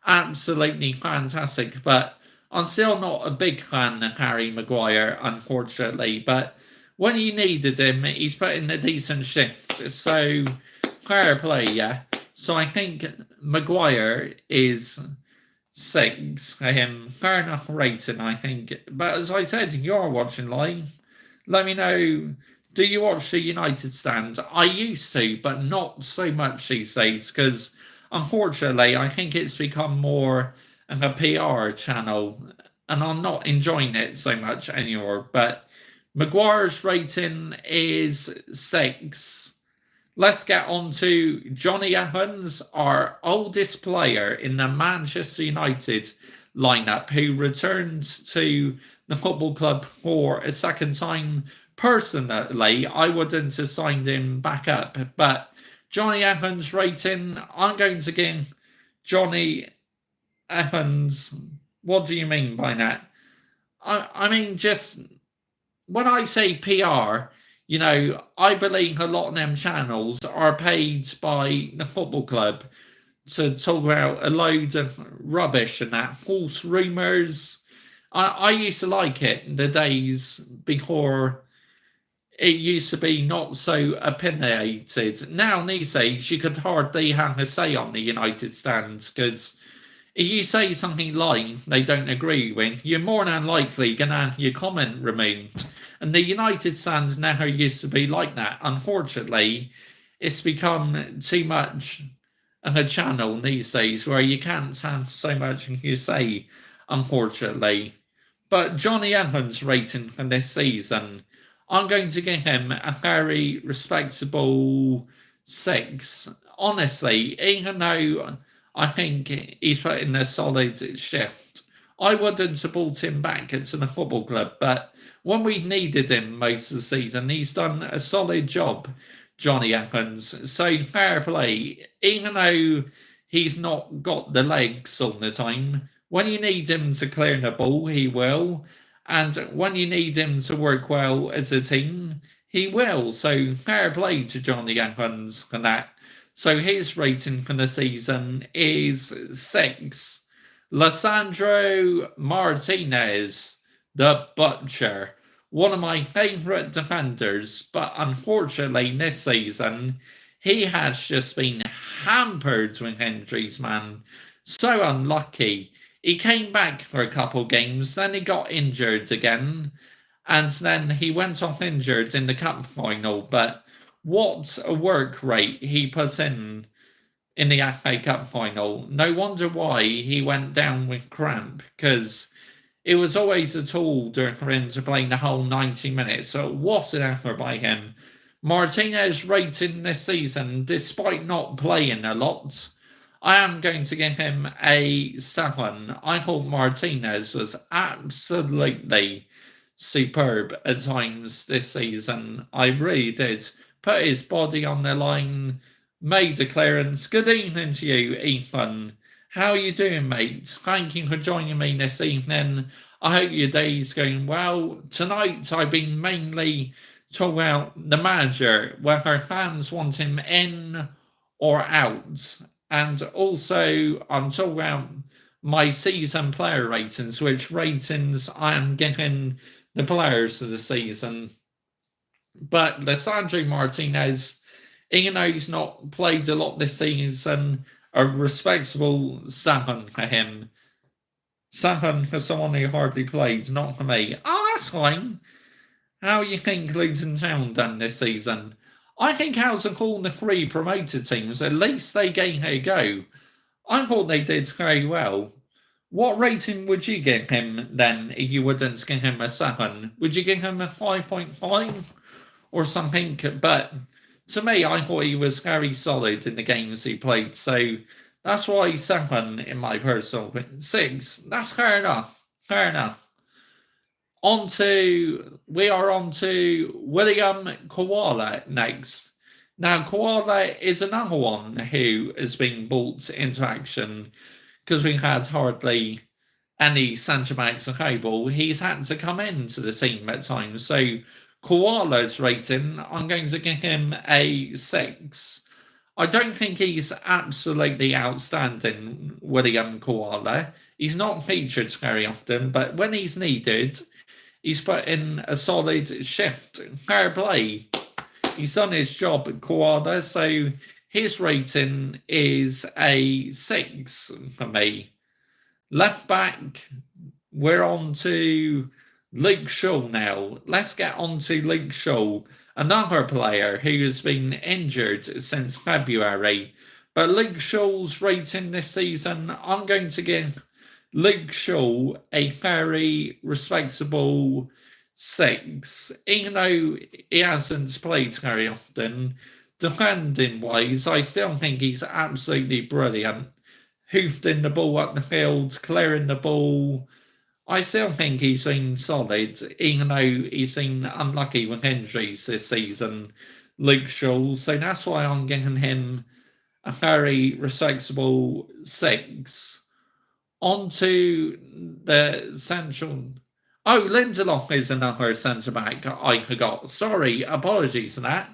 absolutely fantastic, but I'm still not a big fan of Harry Maguire, unfortunately. But when you needed him, he's put in a decent shift. So, fair play, yeah. So I think Maguire is 6 for him. Fair enough rating, I think. But as I said, you're watching live. Let me know, do you watch the United stand? I used to, but not so much these days, because unfortunately, I think it's become more of a PR channel, and I'm not enjoying it so much anymore. But Maguire's rating is 6. Let's get on to Johnny Evans, our oldest player in the Manchester United lineup, who returned to the football club for a second time. Personally, I wouldn't have signed him back up, but Johnny Evans rating, I'm going to give Johnny Evans. What do you mean by that? I mean, just when I say PR, you know, I believe a lot of them channels are paid by the football club to talk about a load of rubbish and that, false rumours. I used to like it the days before it used to be not so opinionated. Now, these days, you could hardly have a say on the United stand, because if you say something live they don't agree with, you're more than likely going to have your comment removed. And the United stand never used to be like that. Unfortunately, it's become too much of a channel these days where you can't have so much as you say, unfortunately. But Johnny Evans' rating for this season, I'm going to give him a very respectable 6. Honestly, even though I think he's put in a solid shift, I wouldn't have brought him back into the football club, but when we needed him most of the season, he's done a solid job, Johnny Evans. So fair play, even though he's not got the legs all the time. When you need him to clear the ball, he will. And when you need him to work well as a team, he will. So fair play to Johnny Evans for that. So his rating for the season is 6. Lisandro Martinez, the Butcher, one of my favourite defenders, but unfortunately this season, he has just been hampered with injuries, man. So unlucky. He came back for a couple games, then he got injured again, and then he went off injured in the cup final. But what a work rate he put in the FA Cup final. No wonder why he went down with cramp, because it was always a tool for him to play the whole 90 minutes. So what an effort by him. Martinez rating this season, despite not playing a lot, I am going to give him a 7. I thought Martinez was absolutely superb at times this season. I really did. Put his body on the line, made a clearance. Good evening to you, Ethan. How are you doing, mate? Thank you for joining me this evening. I hope your day's going well. Tonight, I've been mainly talking about the manager, whether fans want him in or out. And also, I'm talking about my season player ratings, which ratings I am giving the players of the season. But Lissandro Martinez, even though he's not played a lot this season, a respectable 7 for him. 7 for someone who hardly played, not for me. Oh, that's fine. How you think Luton Town done this season? I think out of all the 3 promoted teams, at least they gave it a go. I thought they did very well. What rating would you give him then if you wouldn't give him a 7? Would you give him a 5.5 or something? But to me, I thought he was very solid in the games he played. So that's why 7 in my personal opinion. 6, that's fair enough. Fair enough. We are on to William Koala next. Now, Koala is another one who has been brought into action because we had hardly any centre backs available. He's had to come into the team at times. So, Koala's rating, I'm going to give him a 6. I don't think he's absolutely outstanding, William Koala. He's not featured very often, but when he's needed, he's put in a solid shift. Fair play. He's done his job at Koala, so his rating is a 6 for me. Left back, we're on to Luke Shaw now. Let's get on to Luke Shaw, another player who has been injured since February. But Luke Shaw's rating this season, I'm going to give Luke Shaw a very respectable 6. Even though he hasn't played very often, defending wise, I still think he's absolutely brilliant. Hoofing the ball up the field, clearing the ball. I still think he's been solid, even though he's been unlucky with injuries this season, Luke Shaw. So that's why I'm giving him a very respectable 6. On to the central. Oh, Lindelof is another centre-back. I forgot. Sorry, apologies for that.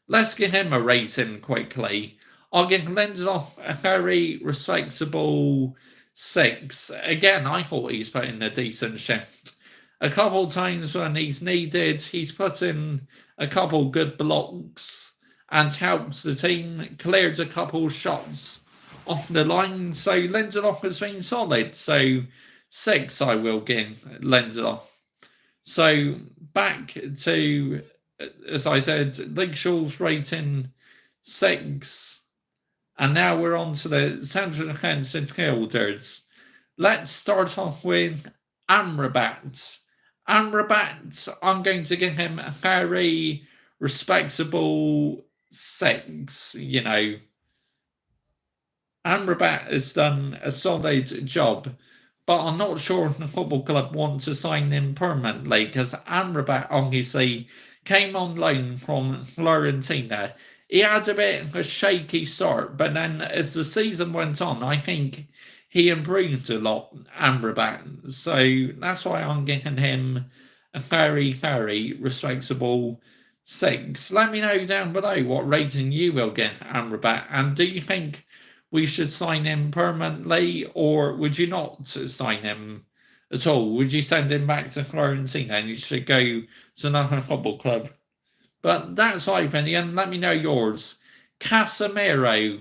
Let's give him a rating quickly. I'll give Lindelof a very respectable 6. Again, I thought he's put in a decent shift. A couple times when he's needed, he's put in a couple good blocks and helps the team, cleared a couple shots off the line. So Lindelof has been solid. So 6 I will give Lindelof. So back to, as I said, Luke Shaw's rating 6. And now we're on to the central defence midfielders. Let's start off with Amrabat. Amrabat, I'm going to give him a very respectable 6. You know, Amrabat has done a solid job, but I'm not sure if the football club want to sign him permanently because Amrabat obviously came on loan from Fiorentina. He had a bit of a shaky start, but then as the season went on, I think he improved a lot, Amrabat. So that's why I'm giving him a very, very respectable 6. Let me know down below what rating you will give Amrabat, and do you think we should sign him permanently, or would you not sign him at all? Would you send him back to Fiorentina and he should go to another football club? But that's my opinion. Let me know yours. Casemiro.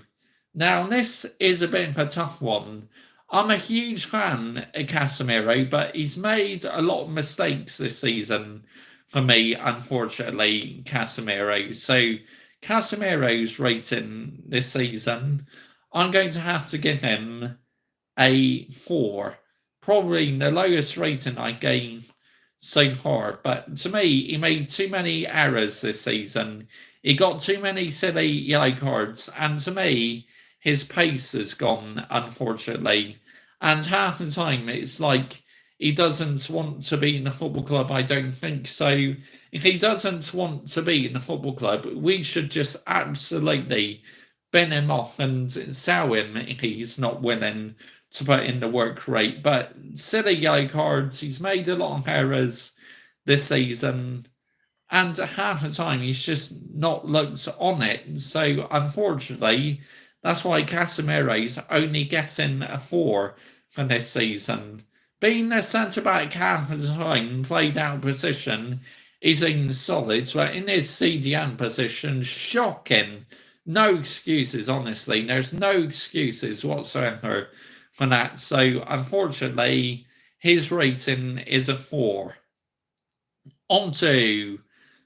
Now, this is a bit of a tough one. I'm a huge fan of Casemiro, but he's made a lot of mistakes this season for me, unfortunately, Casemiro. So, Casemiro's rating this season, I'm going to have to give him a 4. Probably the lowest rating I gave so far. But to me, he made too many errors this season. He got too many silly yellow cards, and to me, his pace has gone, unfortunately. And half the time, it's like he doesn't want to be in the football club. I don't think so. If he doesn't want to be in the football club, we should just absolutely bin him off and sell him if he's not willing to put in the work rate. But silly yellow cards, he's made a lot of errors this season, and half the time he's just not looked on it. So unfortunately, that's why Casemiro's only getting a 4 for this season. Being a centre back half the time, played out of position, is in solid, but in his CDM position, shocking. No excuses, honestly. There's no excuses whatsoever for that. So unfortunately, his rating is a 4. On to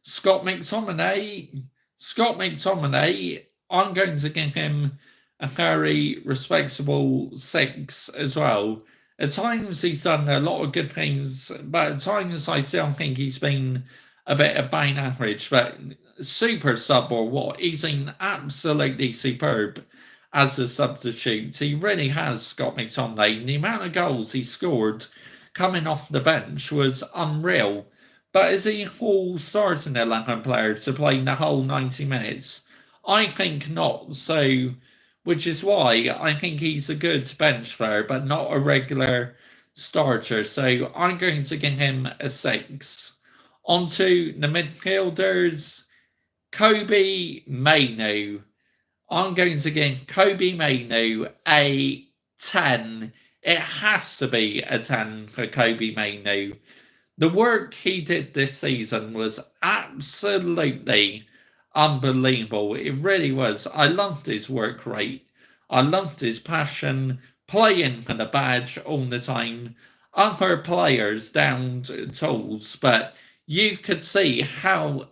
Scott McTominay. Scott McTominay, I'm going to give him a very respectable 6 as well. At times he's done a lot of good things, but at times I still think he's been a bit above average. But super sub or what? He's been absolutely superb as a substitute. He really has, Scott McTominay. The amount of goals he scored coming off the bench was unreal. But is he full starting 11 player to play the whole 90 minutes? I think not. So, which is why I think he's a good bench player, but not a regular starter. So I'm going to give him a 6. On to the midfielders, Kobe Mainu. I'm going to give Kobe Mainu a 10. It has to be a 10 for Kobe Mainu. The work he did this season was absolutely unbelievable. It really was. I loved his work rate. I loved his passion, playing for the badge all the time. Other players downed tools, but you could see how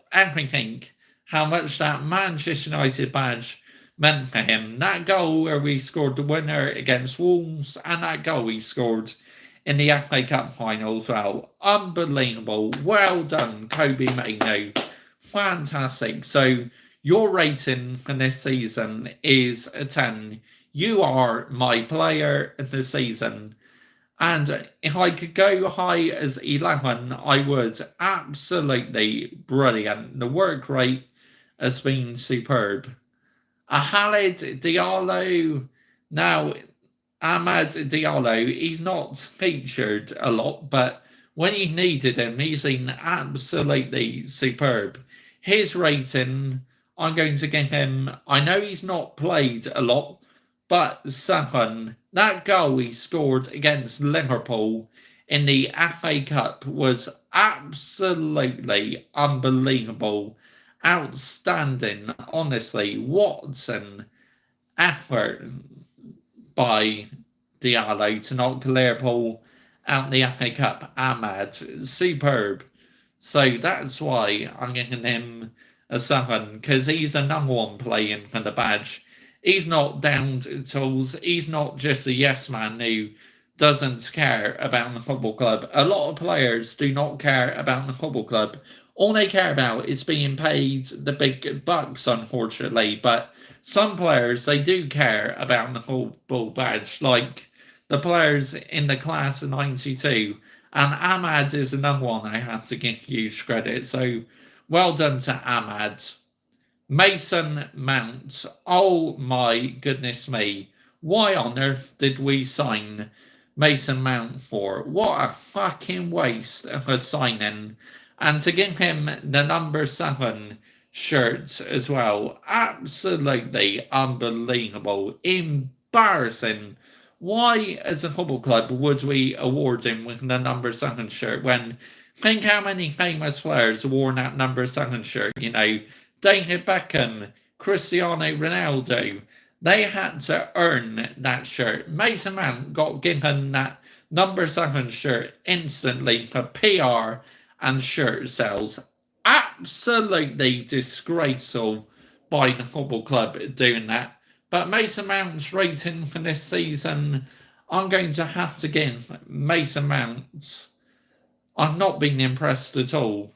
much that Manchester United badge meant for him. That goal where we scored the winner against Wolves, and that goal he scored in the FA Cup final as well. Unbelievable. Well done, Kobe Mainu. Fantastic. So your rating for this season is a 10. You are my player of the season. And if I could go high as 11, I would. Absolutely brilliant. The work rate has been superb. Khalid Diallo. Now, Ahmad Diallo, he's not featured a lot, but when you needed him, he's been absolutely superb. His rating, I'm going to give him, I know he's not played a lot, but 7. That goal he scored against Liverpool in the FA Cup was absolutely unbelievable. Outstanding, honestly. What an effort by Diallo to knock Liverpool out the FA Cup. Ahmad, superb. So that's why I'm giving him a 7, because he's the number one playing for the badge. He's not down to tools. He's not just a yes man who doesn't care about the football club. A lot of players do not care about the football club. All they care about is being paid the big bucks, unfortunately. But some players, they do care about the football badge, like the players in the class of 92. And Ahmad is another one I have to give huge credit. So well done to Ahmad. Mason Mount. Oh my goodness me. Why on earth did we sign Mason Mount for? What a fucking waste of a signing. And to give him the number 7 shirt as well. Absolutely unbelievable. Embarrassing. Why, as a football club, would we award him with the number 7 shirt when think how many famous players wore that number 7 shirt? You know, David Beckham, Cristiano Ronaldo. They had to earn that shirt. Mason Mount got given that number 7 shirt instantly for PR and shirt sales. Absolutely disgraceful by the football club doing that. But Mason Mount's rating for this season, I'm going to have to give Mason Mount, I've not been impressed at all.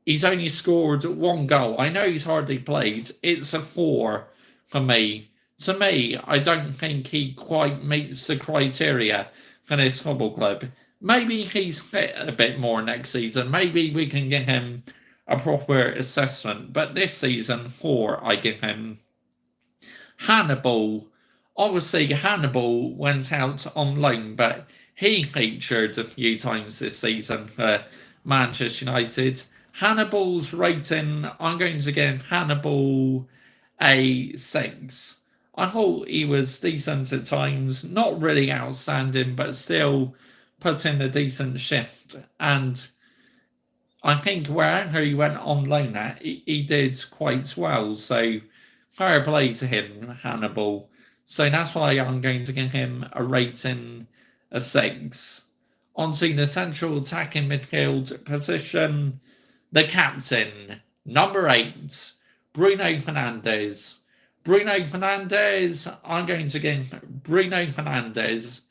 He's only scored 1 goal. I know he's hardly played. It's a 4 for me. To me, I don't think he quite meets the criteria for this football club. Maybe he's fit a bit more next season. Maybe we can give him a proper assessment. But this season, 4 I give him. Hannibal. Obviously, Hannibal went out on loan, but he featured a few times this season for Manchester United. Hannibal's rating, I'm going to give Hannibal a 6. I thought he was decent at times, not really outstanding, but still put in a decent shift. And I think wherever he went on loan at, he did quite well. So fair play to him, Hannibal. So that's why I'm going to give him a rating a 6. Onto the central attacking midfield position, the captain, number 8, Bruno Fernandes. Bruno Fernandes, I'm going to give Bruno Fernandes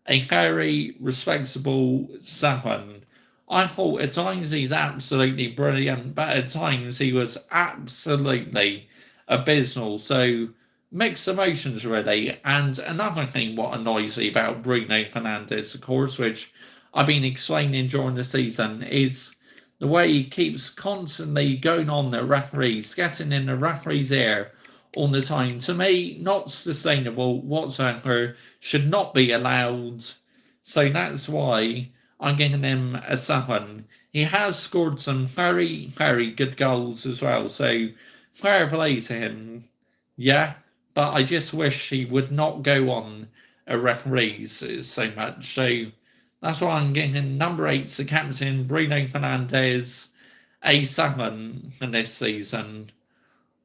a very respectable 7. I thought at times he's absolutely brilliant, but at times he was absolutely abysmal. So mixed emotions really. And another thing what annoys me about Bruno Fernandes, of course, which I've been explaining during the season, is the way he keeps constantly going on the referees, getting in the referee's ear all the time. To me, not sustainable whatsoever, should not be allowed. So that's why I'm giving him a 7. He has scored some very, very good goals as well. So fair play to him. Yeah, but I just wish he would not go on referees so much. So that's why I'm giving number 8, the captain, Bruno Fernandes, a 7 for this season.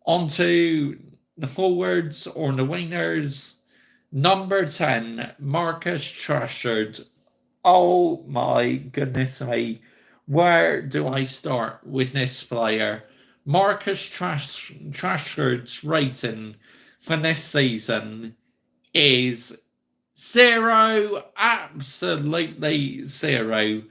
On to the forwards or the wingers. Number 10, Marcus Rashford. Oh my goodness me. Where do I start with this player? Marcus Rashford's rating for this season is 0. Absolutely 0.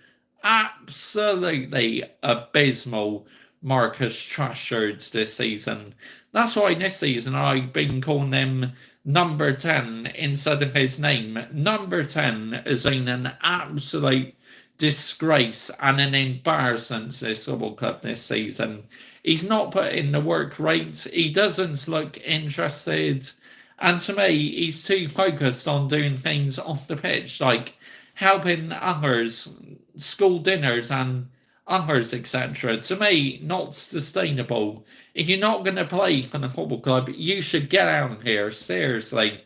Absolutely abysmal Marcus Rashford this season. That's why this season I've been calling him number 10 instead of his name. Number 10 has been an absolute disgrace and an embarrassment to this football club this season. He's not put in the work rate. He doesn't look interested. And to me, he's too focused on doing things off the pitch, like helping others, school dinners and others, etc. To me, not sustainable. If you're not going to play for the football club, you should get out of here, seriously.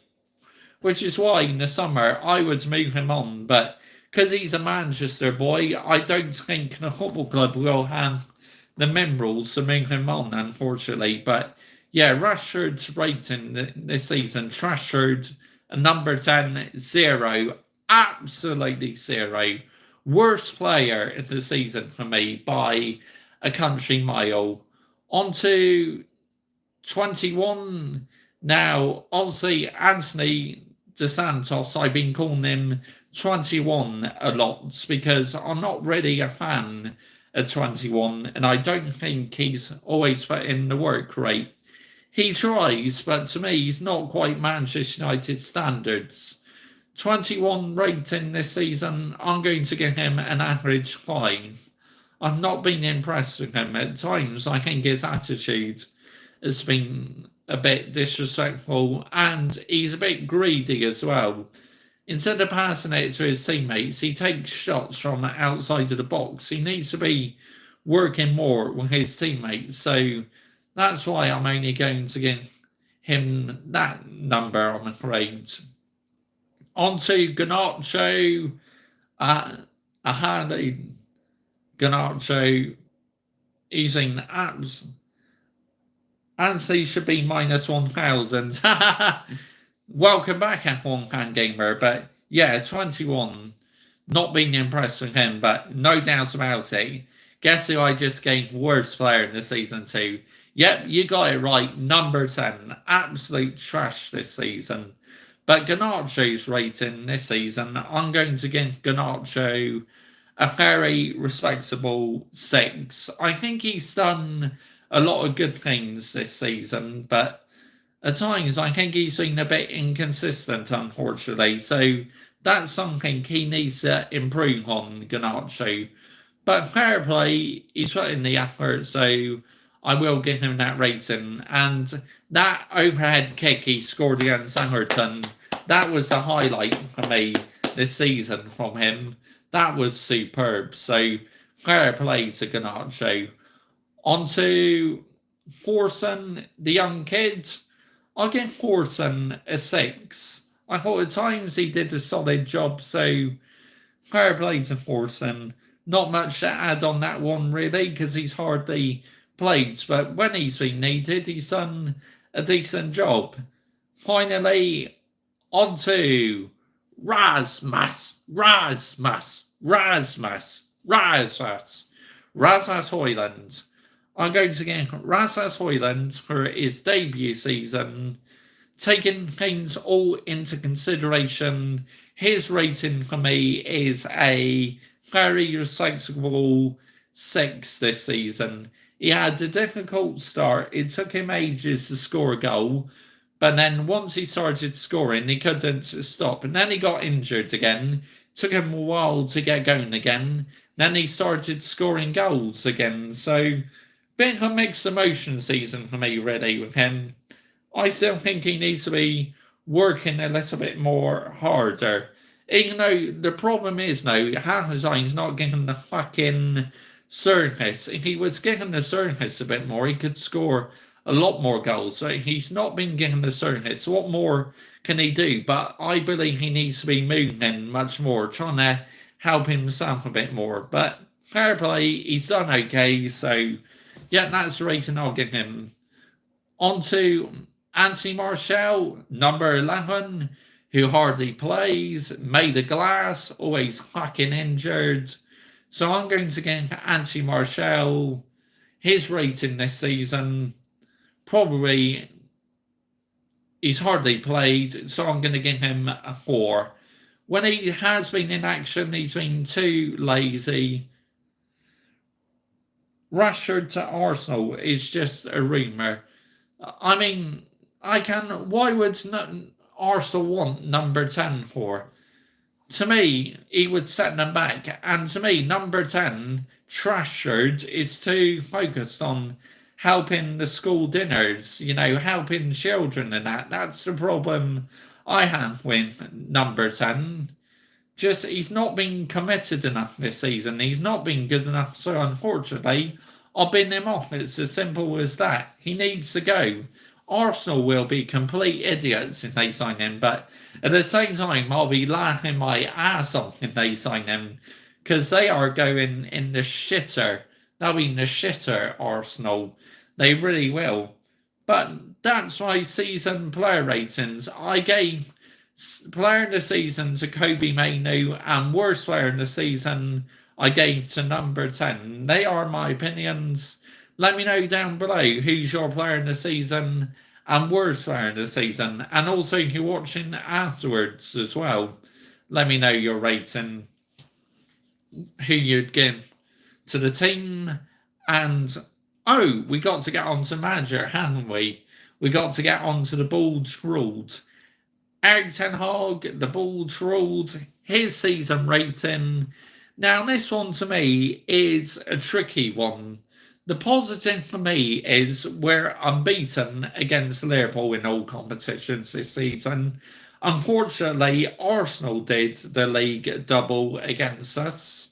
Which is why in the summer I would move him on, but because he's a Manchester boy, I don't think the football club will have the minerals to move him on, unfortunately. But yeah, Rashford's rating this season, Rashford, number 10, 0. Absolutely 0. Worst player in the season for me by a country mile. On to 21 now. Obviously, Anthony De Santos, I've been calling him 21 a lot because I'm not really a fan of 21 and I don't think he's always put in the work rate. He tries, but to me, he's not quite Manchester United standards. 21 rating this season, I'm going to give him an average 5. I've not been impressed with him. At times, I think his attitude has been a bit disrespectful and he's a bit greedy as well. Instead of passing it to his teammates, he takes shots from outside of the box. He needs to be working more with his teammates. So that's why I'm only going to give him that number, I'm afraid. On to Garnacho. Ahadi Garnacho. He's in apps. Ansley should be minus 1,000. Welcome back, F1 Fan Gamer. But yeah, 21. Not being impressed with him, but no doubt about it. Guess who I just gave worst player in the season to? Yep, you got it right. Number 10. Absolute trash this season. But Garnacho's rating this season, I'm going to give Garnacho a very respectable 6. I think he's done a lot of good things this season, but at times I think he's been a bit inconsistent, unfortunately. So that's something he needs to improve on, Ganacho. But fair play, he's put in the effort, so I will give him that rating. And that overhead kick he scored against Everton, that was the highlight for me this season from him. That was superb. So fair play to Ganacho. On to Forson, the young kid. I'll give Forson a 6. I thought at times he did a solid job, so fair play to Forson. Not much to add on that one, really, because he's hardly played, but when he's been needed, he's done a decent job. Finally, on to Rasmus Højlund. I'm going to get Rasmus Højlund for his debut season. Taking things all into consideration, his rating for me is a very respectable 6 this season. He had a difficult start. It took him ages to score a goal, but then once he started scoring, he couldn't stop. And then he got injured again. Took him a while to get going again. Then he started scoring goals again. So, bit of a mixed emotion season for me, really, with him. I still think he needs to be working a little bit more harder. Even though the problem is now, Hammerstein's not given the fucking surface. If he was given the surface a bit more, he could score a lot more goals. So he's not been given the surface. What more can he do? But I believe he needs to be moving much more, trying to help himself a bit more. But fair play, he's done okay. So yeah, that's the rating I'll give him. On to Anthony Martial, number 11, who hardly plays, made of glass, always fucking injured. So I'm going to give Anthony Martial his rating this season. Probably he's hardly played, so I'm going to give him a 4. When he has been in action, he's been too lazy. Rashford to Arsenal is just a rumour. I mean, why would Arsenal want number 10 for? To me, he would set them back. And to me, number 10, Rashford, is too focused on helping the school dinners, helping children and that. That's the problem I have with number 10. Just, he's not been committed enough this season. He's not been good enough. So, unfortunately, I'll bin him off. It's as simple as that. He needs to go. Arsenal will be complete idiots if they sign him, but at the same time, I'll be laughing my ass off if they sign him, because they are going in the shitter. They'll be in the shitter, Arsenal. They really will. But that's my season player ratings. I gave player of the season to Kobe Mainu, and worst player in the season I gave to number 10. They are my opinions. Let me know down below who's your player in the season and worst player in the season. And also, if you're watching afterwards as well, let me know your rating, who you'd give to the team. And, we got to get on to manager, haven't we? We got to get on to the Bulls ruled. Erik ten Hag, the Bulls ruled, his season rating. Now, this one to me is a tricky one. The positive for me is we're unbeaten against Liverpool in all competitions this season. Unfortunately, Arsenal did the league double against us.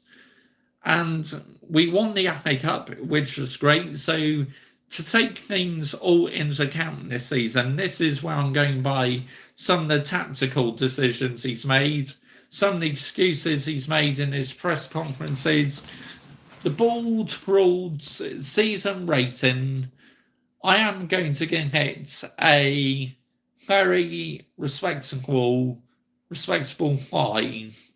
And we won the FA Cup, which was great. So to take things all into account this season, this is where I'm going by some of the tactical decisions he's made, some of the excuses he's made in his press conferences. The Bulls ruled season rating, I am going to give it a very respectable 5.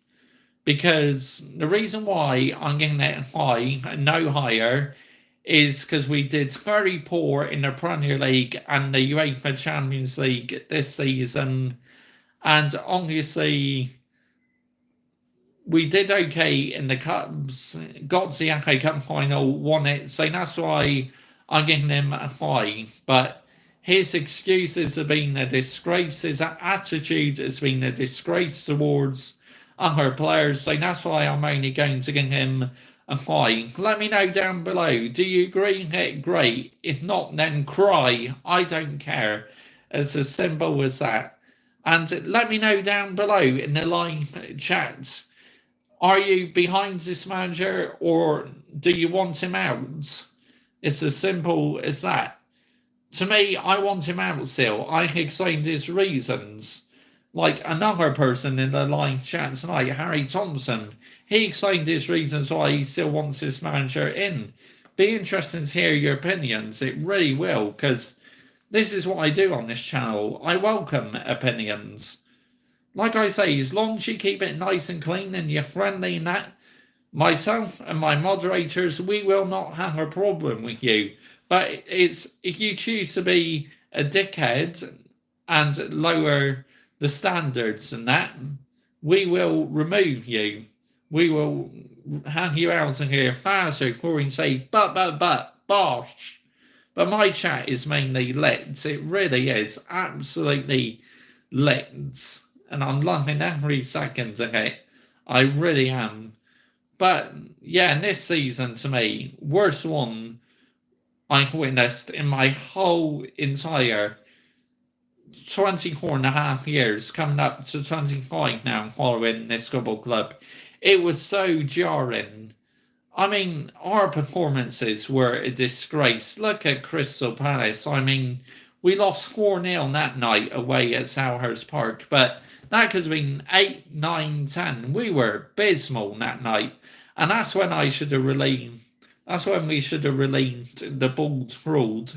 Because the reason why I'm giving it a 5 and no higher is because we did very poor in the Premier League and the UEFA Champions League this season. And obviously, we did okay in the Cups, got to the FA Cup final, won it, so that's why I'm giving him a 5. But his excuses have been a disgrace, his attitude has been a disgrace towards other players, so that's why I'm only going to give him a 5. Let me know down below, do you agree? Hit great. If not, then cry. I don't care. It's as simple as that. And let me know down below in the live chat, are you behind this manager or do you want him out? It's as simple as that. To me, I want him out still. I explained his reasons. Like another person in the live chat tonight, Harry Thompson, he explained his reasons why he still wants this manager in. Be interested to hear your opinions. It really will, because this is what I do on this channel. I welcome opinions. Like I say, as long as you keep it nice and clean and you're friendly and that, myself and my moderators, we will not have a problem with you. But it's if you choose to be a dickhead and lower the standards and that, we will remove you. We will have you out of here faster before you say, bosh. But my chat is mainly lit. It really is. Absolutely lit. And I'm loving every second of it. I really am. But yeah, this season to me, worst one I've witnessed in my whole entire 24 and a half years, coming up to 25 now, following this football club. It was so jarring. I mean, our performances were a disgrace. Look at Crystal Palace. I mean, we lost 4-0 that night away at Selhurst Park, but that could have been 8, 9, 10. We were abysmal that night. And that's when I should have relieved. That's when we should have relieved the bald fraud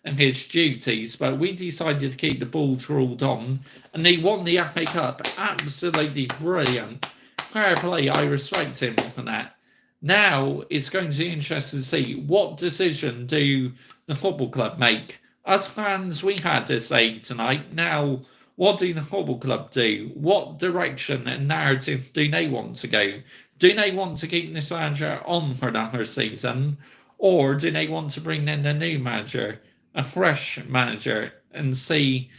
and his duties, but we decided to keep the bald fraud on, and he won the FA Cup. Absolutely brilliant. Fair play, I respect him for that. Now it's going to be interesting to see what decision do the football club make. Us fans, we had to say tonight. Now, what do the football club do? What direction and narrative do they want to go? Do they want to keep this manager on for another season? Or do they want to bring in a new manager, a fresh manager, and see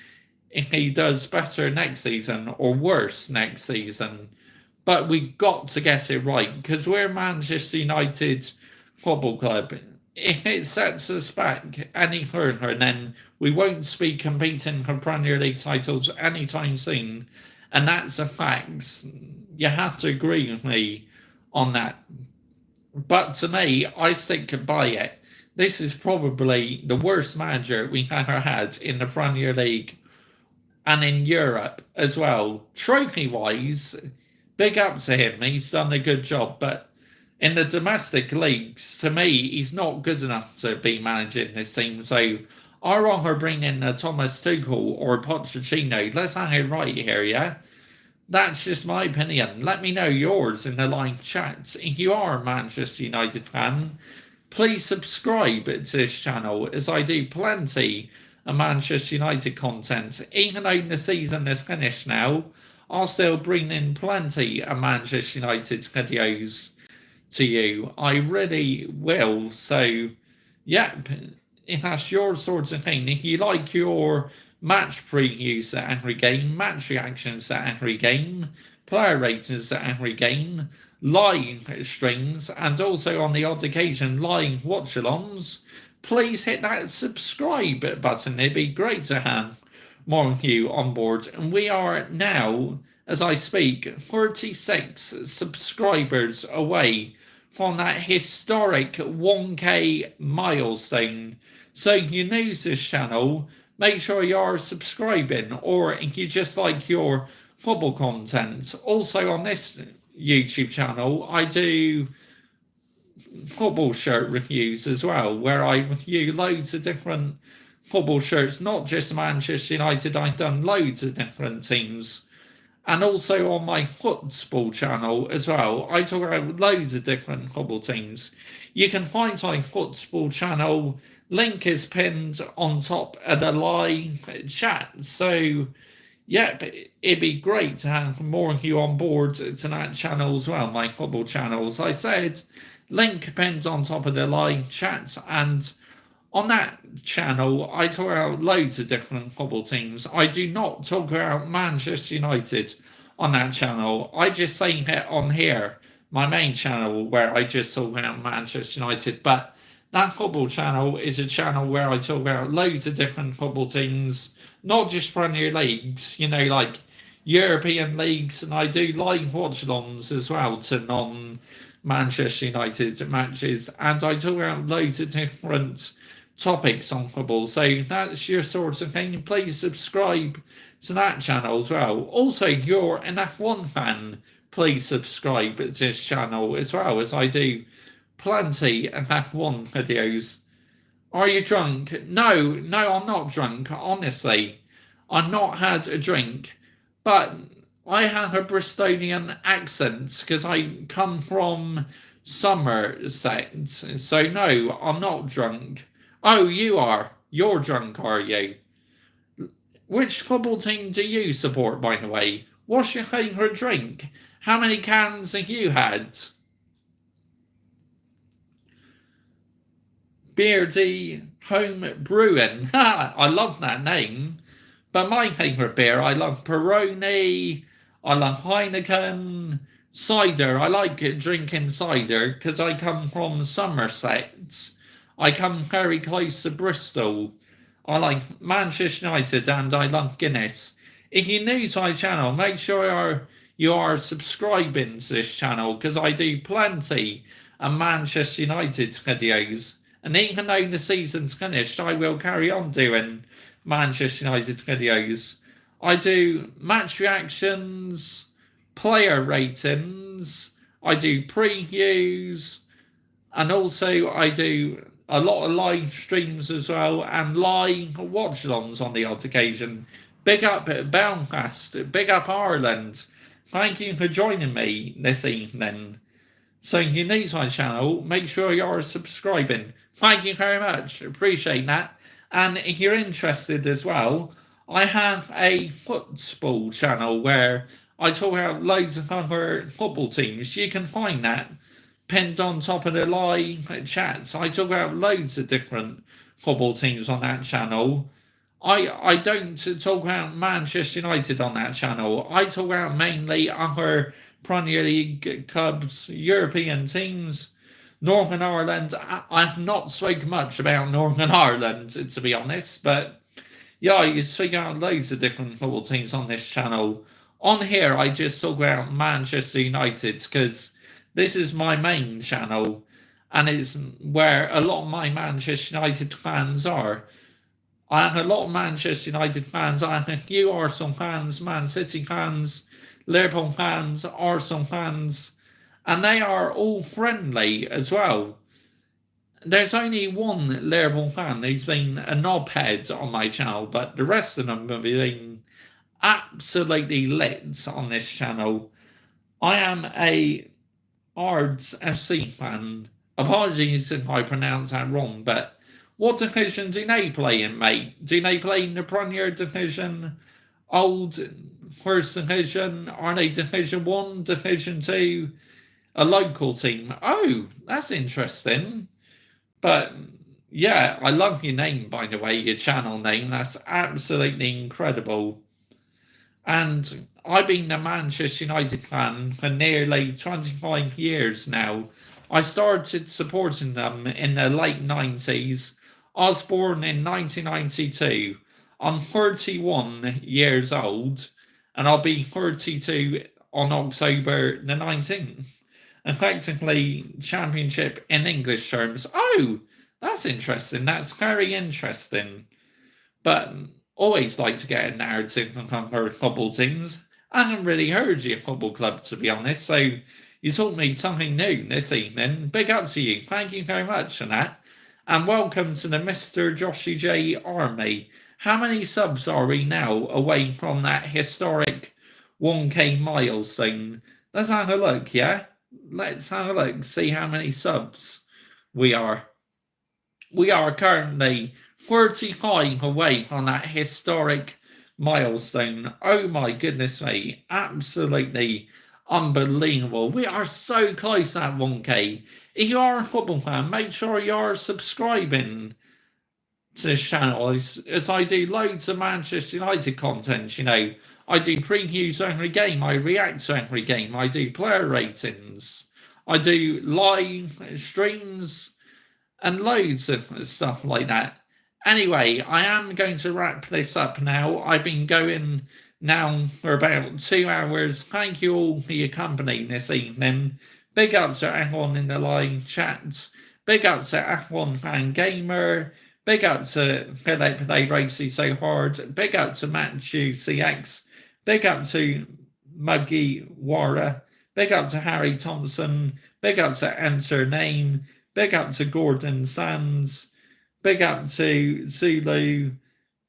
if he does better next season or worse next season? But we've got to get it right, because we're Manchester United Football Club. If it sets us back any further, then we won't be competing for Premier League titles anytime soon. And that's a fact. You have to agree with me on that. But to me, I stick by it. This is probably the worst manager we've ever had in the Premier League and in Europe as well. Trophy-wise, big up to him. He's done a good job. But in the domestic leagues, to me, he's not good enough to be managing this team. So I'd rather bring in a Thomas Tuchel or a Pochettino. Let's have it right here, yeah? That's just my opinion. Let me know yours in the live chat. If you are a Manchester United fan, please subscribe to this channel, as I do plenty of Manchester United content. Even though the season is finished now, I'll still bring in plenty of Manchester United videos to you. I really will. So, yeah, if that's your sort of thing, if you like your match previews at every game, match reactions at every game, player ratings at every game, live streams, and also on the odd occasion live watch-alongs, please hit that subscribe button. It'd be great to have more of you on board. And we are now, as I speak, 36 subscribers away from that historic 1K milestone. So if you're new to this channel, make sure you're subscribing, or if you just like your football content. Also on this YouTube channel, I do football shirt reviews as well, where I review loads of different football shirts, not just Manchester United. I've done loads of different teams. And also on my football channel as well, I talk about loads of different football teams. You can find my football channel. Link is pinned on top of the live chat. So, yeah, but it'd be great to have more of you on board to that channel as well, my football channel. As I said, link pinned on top of the live chat, and on that channel, I talk about loads of different football teams. I do not talk about Manchester United on that channel. I just say it on here, my main channel, where I just talk about Manchester United. But that football channel is a channel where I talk about loads of different football teams, not just Premier Leagues, like European leagues, and I do live watch-alongs as well to non-Manchester United matches, and I talk about loads of different topics on football. So if that's your sort of thing, please subscribe to that channel as well. Also, if you're an F1 fan, please subscribe to this channel as well, as I do plenty of F1 videos. Are you drunk? No, I'm not drunk, honestly. I've not had a drink, but I have a Bristolian accent because I come from Somerset. So no, I'm not drunk. Oh, you are. You're drunk, are you? Which football team do you support, by the way? What's your favourite drink? How many cans have you had? Beardy Home Brewing. I love that name. But my favourite beer, I love Peroni, I love Heineken, cider. I like drinking cider because I come from Somerset. I come very close to Bristol. I like Manchester United and I love Guinness. If you're new to my channel, make sure you are subscribing to this channel because I do plenty of Manchester United videos. And even though the season's finished, I will carry on doing Manchester United videos. I do match reactions, player ratings, I do previews, and also I do a lot of live streams as well, and live watch-alongs on the odd occasion. Big up Belfast, big up Ireland. Thank you for joining me this evening. So if you're new to my channel, make sure you're subscribing. Thank you very much, appreciate that. And if you're interested as well, I have a football channel where I talk about loads of other football teams. You can find that pinned on top of the live chats. I talk about loads of different football teams on that channel. I don't talk about Manchester United on that channel. I talk about mainly other Premier League clubs, European teams, Northern Ireland. I've not spoken much about Northern Ireland, to be honest, but yeah, you speak about loads of different football teams on this channel. On here, I just talk about Manchester United because this is my main channel and it's where a lot of my Manchester United fans are. I have a lot of Manchester United fans. I have a few Arsenal fans, Man City fans, Liverpool fans, Arsenal fans, and they are all friendly as well. There's only one Liverpool fan who's been a knobhead on my channel, but the rest of them have been absolutely lit on this channel. I am a Ards FC fan. Apologies if I pronounce that wrong, but what division do they play in, mate? Do they play in the Premier Division? Old First Division? Are they Division 1, Division 2? A local team? Oh, that's interesting. But yeah, I love your name, by the way, your channel name. That's absolutely incredible. And I've been a Manchester United fan for nearly 25 years now. I started supporting them in the late 90s. I was born in 1992. I'm 31 years old, and I'll be 32 on October the 19th. Effectively, championship in English terms. Oh, that's interesting. That's very interesting. But always like to get a narrative from other football teams. I haven't really heard your football club, to be honest, so you taught me something new this evening. Big up to you. Thank you very much for that. And welcome to the Mr. Joshy J Army. How many subs are we now away from that historic 1K milestone? Let's have a look, yeah? Let's have a look, see how many subs we are. We are currently 35 away from that historic milestone. Oh my goodness me, absolutely unbelievable. We are so close at 1K. If you are a football fan, make sure you're subscribing to this channel as I do loads of Manchester United content. I do previews of every game, I react to every game, I do player ratings, I do live streams, and loads of stuff like that. Anyway, I am going to wrap this up now. I've been going now for about 2 hours. Thank you all for your company this evening. Big up to everyone in the live chat. Big up to F1 Fan Gamer. Big up to Philip, they racy so hard. Big up to Matthew CX. Big up to Muggy Wara. Big up to Harry Thompson. Big up to Enter Name. Big up to Gordon Sands. Big up to Zulu.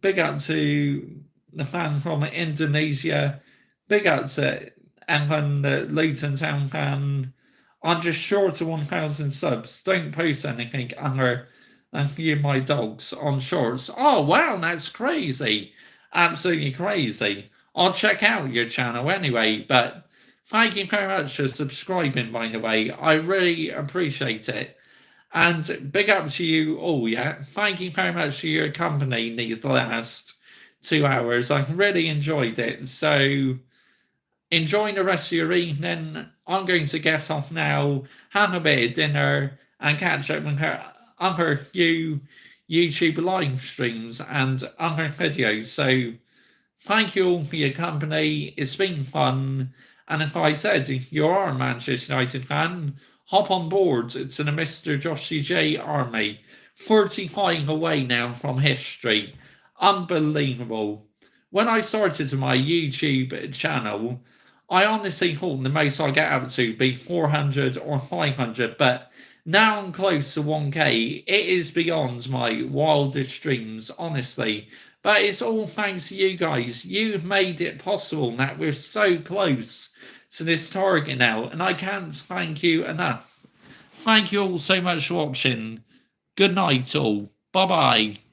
Big up to the fan from Indonesia. Big up to Evan, the Luton Town fan. I'm just short of 1,000 subs. Don't post anything under you my dogs on shorts. Oh, wow, that's crazy. Absolutely crazy. I'll check out your channel anyway, but thank you very much for subscribing, by the way. I really appreciate it. And big up to you all, yeah? Thank you very much for your company these last 2 hours. I've really enjoyed it. So enjoy the rest of your evening. I'm going to get off now, have a bit of dinner, and catch up with other few YouTube live streams and other videos. So thank you all for your company. It's been fun. And if I said you are a Manchester United fan, hop on board to the Mr. Joshy J army. 45 away now from history. Unbelievable. When I started my YouTube channel, I honestly thought the most I'd get up to be 400 or 500, but now I'm close to 1K. It is beyond my wildest dreams, honestly. But it's all thanks to you guys. You've made it possible that we're so close to this target now, and I can't thank you enough. Thank you all so much for watching. Good night all. Bye-bye.